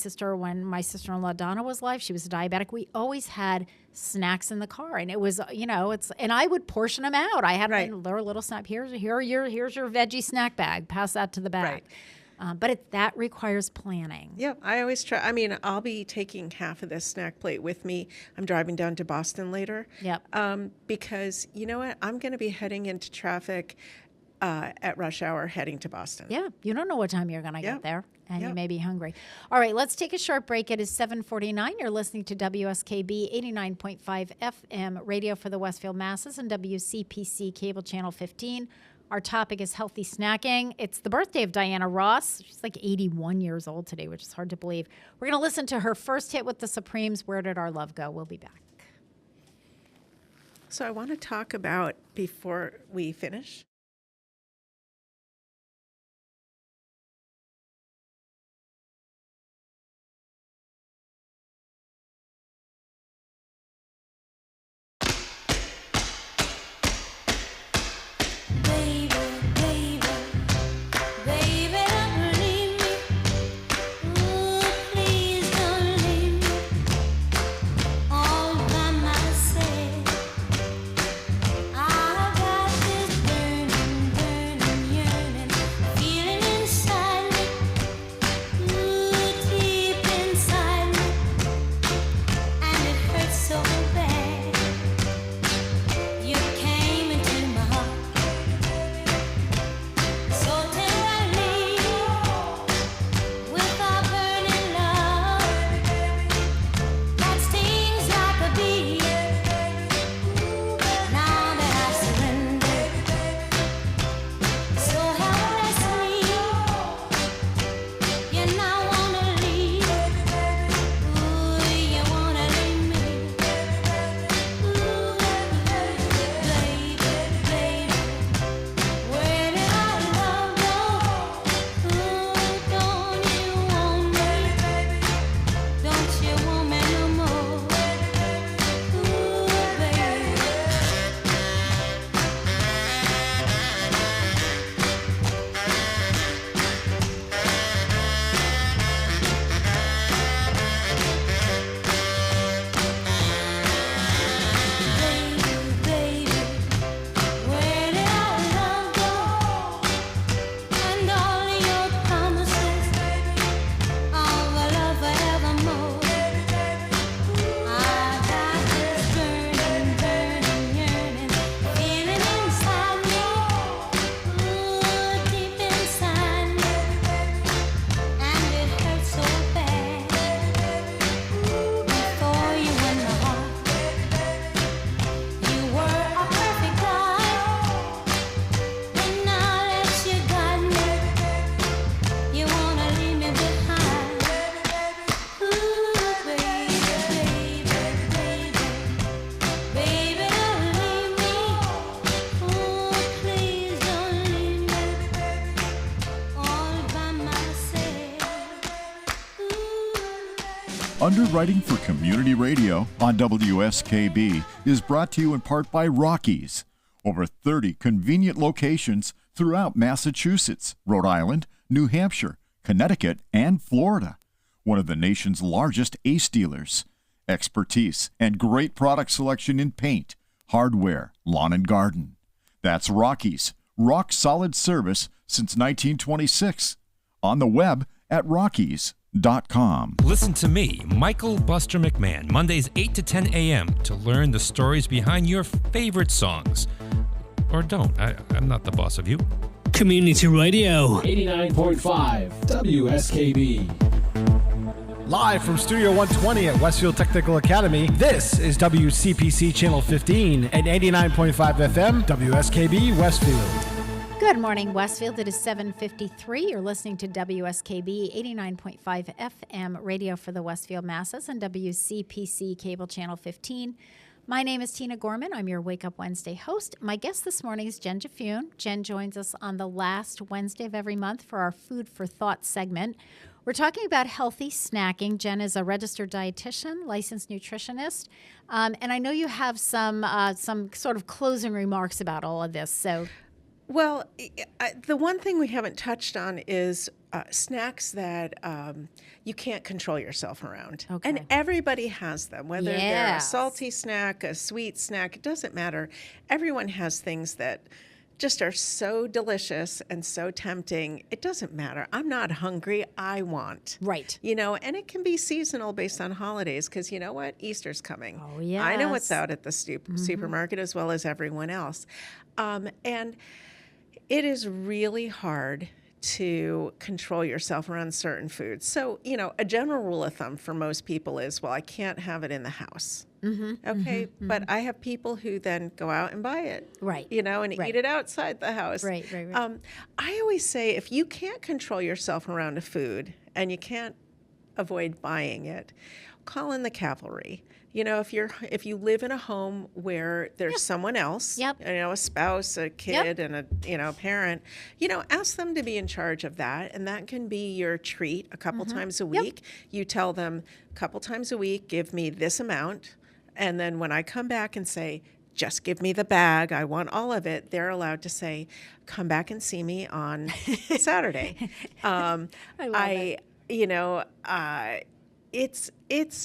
sister-in-law Donna was alive, she was diabetic. We always had snacks in the car, and it was, and I would portion them out. I had their little snack. Here's your veggie snack bag. Pass that to the back. Right. But that requires planning. Yeah, I always try. I mean, I'll be taking half of this snack plate with me. I'm driving down to Boston later. Yep. Because you know what? I'm going to be heading into traffic at rush hour heading to Boston. Yeah, you don't know what time you're going to get there, and you may be hungry. All right, let's take a short break. It is 7:49. You're listening to WSKB 89.5 FM radio for the Westfield Masses and WCPC cable channel 15. Our topic is healthy snacking. It's the birthday of Diana Ross. She's like 81 years old today, which is hard to believe. We're going to listen to her first hit with the Supremes, Where Did Our Love Go? We'll be back. So I want to talk about, before we finish, Underwriting for Community Radio on WSKB is brought to you in part by Rockies. Over 30 convenient locations throughout Massachusetts, Rhode Island, New Hampshire, Connecticut, and Florida. One of the nation's largest ACE dealers. expertise, and great product selection in paint, hardware, lawn and garden. That's Rockies, rock solid service since 1926. On the web at rockies.com. Listen to me, Michael Buster McMahon, Mondays 8 to 10 a.m. to learn the stories behind your favorite songs. Or don't. I'm not the boss of you. Community Radio. 89.5 WSKB. Live from Studio 120 at Westfield Technical Academy, this is WCPC Channel 15 and 89.5 FM, WSKB Westfield. Good morning, Westfield. It is 7:53. You're listening to WSKB 89.5 FM radio for the Westfield masses and WCPC Cable Channel 15. My name is Tina Gorman. I'm your Wake Up Wednesday host. My guest this morning is Jen Jaffoon. Jen joins us on the last Wednesday of every month for our Food for Thought segment. We're talking about healthy snacking. Jen is a registered dietitian, licensed nutritionist, and I know you have some sort of closing remarks about all of this. So, well, the one thing we haven't touched on is snacks that you can't control yourself around. Okay. And everybody has them, whether they're a salty snack, a sweet snack, it doesn't matter. Everyone has things that just are so delicious and so tempting. It doesn't matter. I'm not hungry. I want. Right. You know, and it can be seasonal based on holidays because you know what? Easter's coming. Oh, yes. I know what's out at the supermarket as well as everyone else. And it is really hard to control yourself around certain foods. So, you know, a general rule of thumb for most people is, well, I can't have it in the house. Okay, but I have people who then go out and buy it, right? You know, and eat it outside the house, right. I always say if you can't control yourself around a food and you can't avoid buying it, call in the cavalry. You know, if you live in a home where there's someone else, you know, a spouse, a kid, and a parent, you know, ask them to be in charge of that, and that can be your treat a couple times a week. You tell them a couple times a week, give me this amount. And then when I come back and say, just give me the bag, I want all of it, they're allowed to say, come back and see me on Saturday. I love it. You know, it's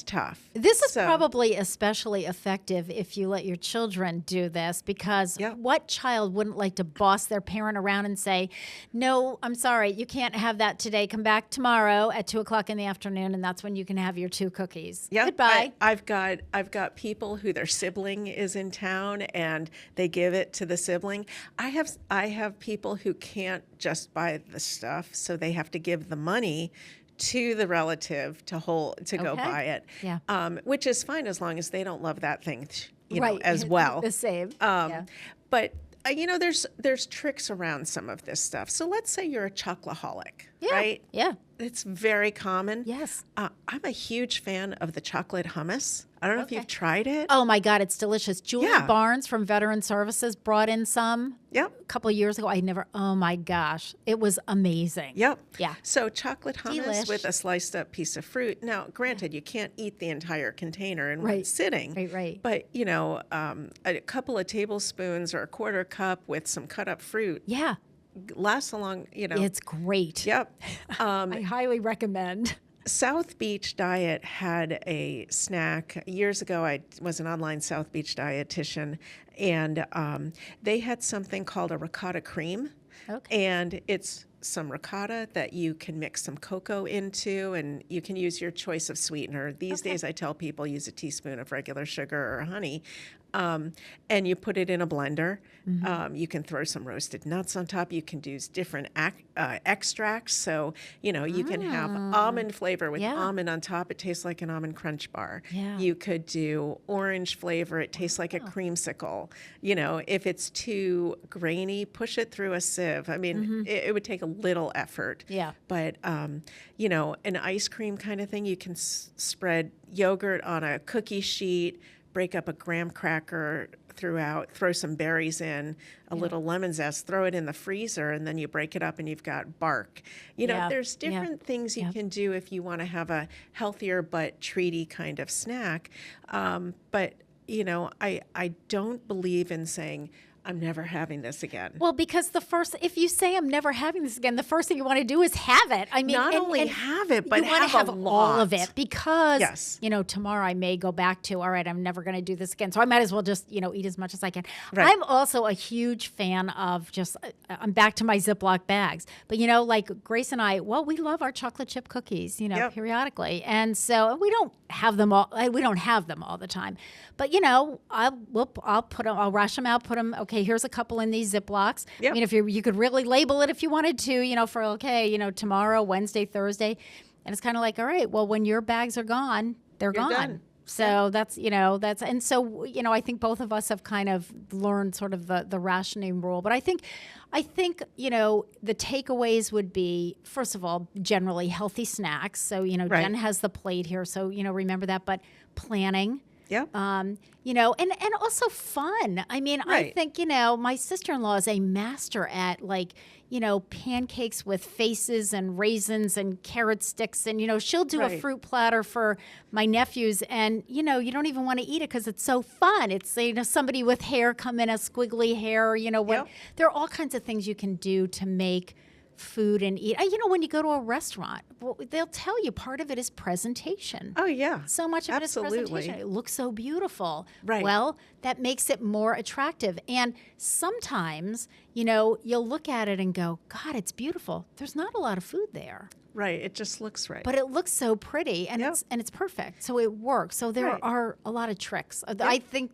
tough. This is probably especially effective if you let your children do this because what child wouldn't like to boss their parent around and say, no, I'm sorry, you can't have that today. Come back tomorrow at 2:00 in the afternoon, and that's when you can have your 2 cookies. Yep. Goodbye. I've got people who their sibling is in town and they give it to the sibling. I have people who can't just buy the stuff, so they have to give the money to the relative to go buy it, which is fine as long as they don't love that thing, you know, as well. The same. But you know, there's tricks around some of this stuff. So let's say you're a chocoholic, right? Yeah. It's very common. Yes. I'm a huge fan of the chocolate hummus. I don't know if you've tried it. Oh my God, it's delicious. Julie Barnes from Veteran Services brought in some a couple of years ago. Oh my gosh, it was amazing. Yep. Yeah. So chocolate hummus with a sliced up piece of fruit. Now, granted, you can't eat the entire container in one sitting. Right. But, you know, a couple of tablespoons or a quarter cup with some cut up fruit. Yeah. Lasts along, you know. It's great. Yep. I highly recommend. South Beach Diet had a snack. Years ago, I was an online South Beach dietitian, and they had something called a ricotta cream. Okay. And it's some ricotta that you can mix some cocoa into, and you can use your choice of sweetener. These days, I tell people use a teaspoon of regular sugar or honey, and you put it in a blender. You can throw some roasted nuts on top. You can use different extracts. So, you know, you can have almond flavor with almond on top. It tastes like an almond crunch bar. Yeah. You could do orange flavor. It tastes like a creamsicle. You know, if it's too grainy, push it through a sieve. I mean, it would take a little effort. Yeah. But, you know, an ice cream kind of thing, you can spread yogurt on a cookie sheet, break up a graham cracker throughout, throw some berries in, a little lemon zest, throw it in the freezer, and then you break it up and you've got bark. You know, there's different things you can do if you want to have a healthier but treaty kind of snack. But, you know, I don't believe in saying, I'm never having this again. Well, because if you say I'm never having this again, the first thing you want to do is have it. I mean, not only have it, but you want to have all of it, because yes. Tomorrow I may go back to, all right, I'm never going to do this again. So I might as well just, eat as much as I can. Right. I'm also a huge fan of I'm back to my Ziploc bags. But, like Grace and I, we love our chocolate chip cookies, periodically. And so we don't have them all. We don't have them all the time. But, I'll rush them out, put them, okay, here's a couple in these Ziplocs. Yep. I mean, if you could really label it if you wanted to, for, tomorrow, Wednesday, Thursday. And it's kind of like, all right, well, when your bags are gone, they're gone. Done. So that's and so, I think both of us have kind of learned sort of the rationing rule. But I think, the takeaways would be, first of all, generally healthy snacks. So, Right. Jen has the plate here. So, remember that. But planning. Yeah. And also fun. I mean, Right. I think, my sister-in-law is a master at pancakes with faces and raisins and carrot sticks. And, she'll do a Right. fruit platter for my nephews. And, you don't even want to eat it because it's so fun. It's, somebody with hair come in, a squiggly hair, Yep. There are all kinds of things you can do to make food and eat. When you go to a restaurant, they'll tell you part of it is presentation. Oh, yeah. So much of Absolutely. it is presentation. It looks so beautiful. Right. Well, that makes it more attractive. And sometimes, you'll look at it and go, God, it's beautiful. There's not a lot of food there. Right. It just looks right. But it looks so pretty, and Yep. it's perfect. So it works. So there Right. are a lot of tricks. I think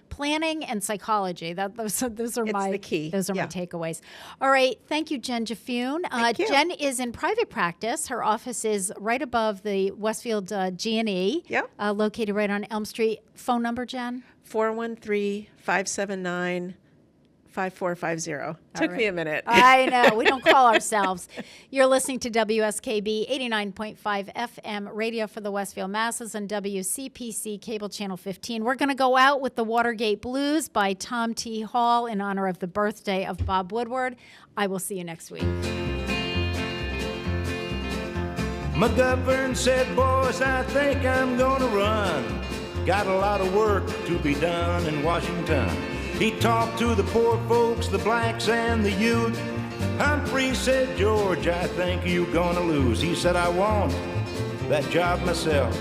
planning and psychology. Those are It's my the key. Those are my Yeah. takeaways. All right, thank you, Jen Jaffoon. Thank you. Jen is in private practice. Her office is right above the Westfield G&E. Yep. Located right on Elm Street. Phone number, Jen? 413-579-5450. Took me a minute. I know. We don't call ourselves. You're listening to WSKB 89.5 FM radio for the Westfield masses and WCPC cable channel 15. We're going to go out with the Watergate Blues by Tom T. Hall in honor of the birthday of Bob Woodward. I will see you next week. McGovern said, boys, I think I'm gonna run. Got a lot of work to be done in Washington. He talked to the poor folks, the blacks and the youth. Humphrey said, George, I think you're gonna lose. He said, I want that job myself.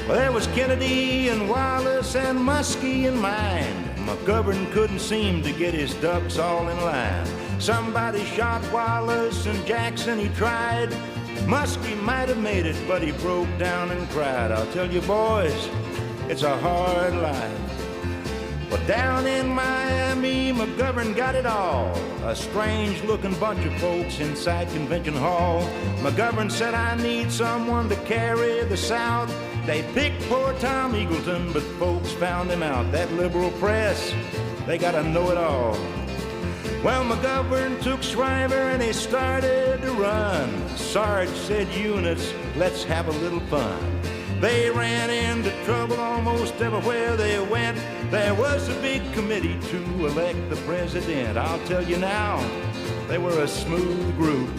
Well, there was Kennedy and Wallace and Muskie in mind. McGovern couldn't seem to get his ducks all in line. Somebody shot Wallace and Jackson, he tried. Muskie might have made it, but he broke down and cried. I'll tell you, boys, it's a hard life. But down in Miami, McGovern got it all. A strange-looking bunch of folks inside Convention Hall. McGovern said, I need someone to carry the South. They picked poor Tom Eagleton, but folks found him out. That liberal press, they gotta know it all. Well, McGovern took Shriver and he started to run. Sarge said, units, let's have a little fun. They ran into trouble almost everywhere they went. There was a big committee to elect the president. I'll tell you now, they were a smooth group.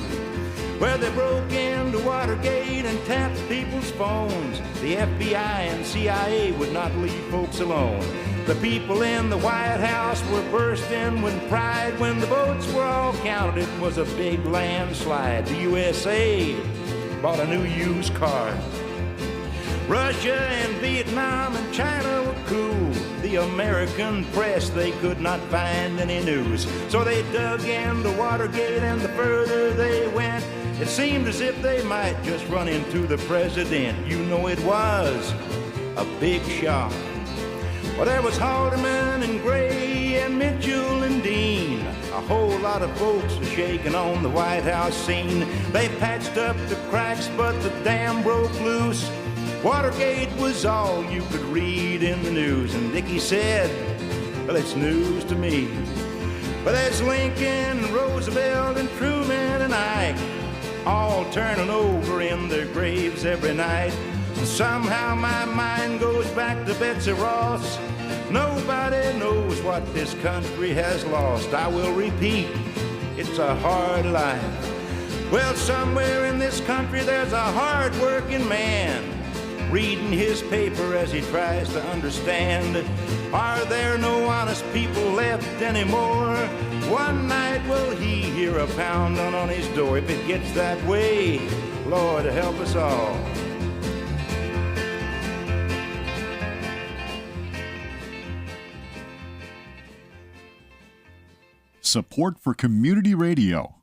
Well, they broke into Watergate and tapped people's phones. The FBI and CIA would not leave folks alone. The people in the White House were bursting with pride. When the votes were all counted, it was a big landslide. The USA bought a new used car. Russia and Vietnam and China were cool. The American press, they could not find any news. So they dug into Watergate, and the further they went, it seemed as if they might just run into the president. You know, it was a big shock. Well, there was Haldeman and Gray and Mitchell and Dean. A whole lot of folks were shaking on the White House scene. They patched up the cracks, but the dam broke loose. Watergate was all you could read in the news. And Dickie said, well, it's news to me. But there's Lincoln and Roosevelt and Truman and Ike, all turning over in their graves every night. And somehow my mind goes back to Betsy Ross. Nobody knows what this country has lost. I will repeat, it's a hard life. Well, somewhere in this country there's a hard-working man. reading his paper as he tries to understand. Are there no honest people left anymore? One night will he hear a pounding on his door. If it gets that way, Lord help us all. Support for community radio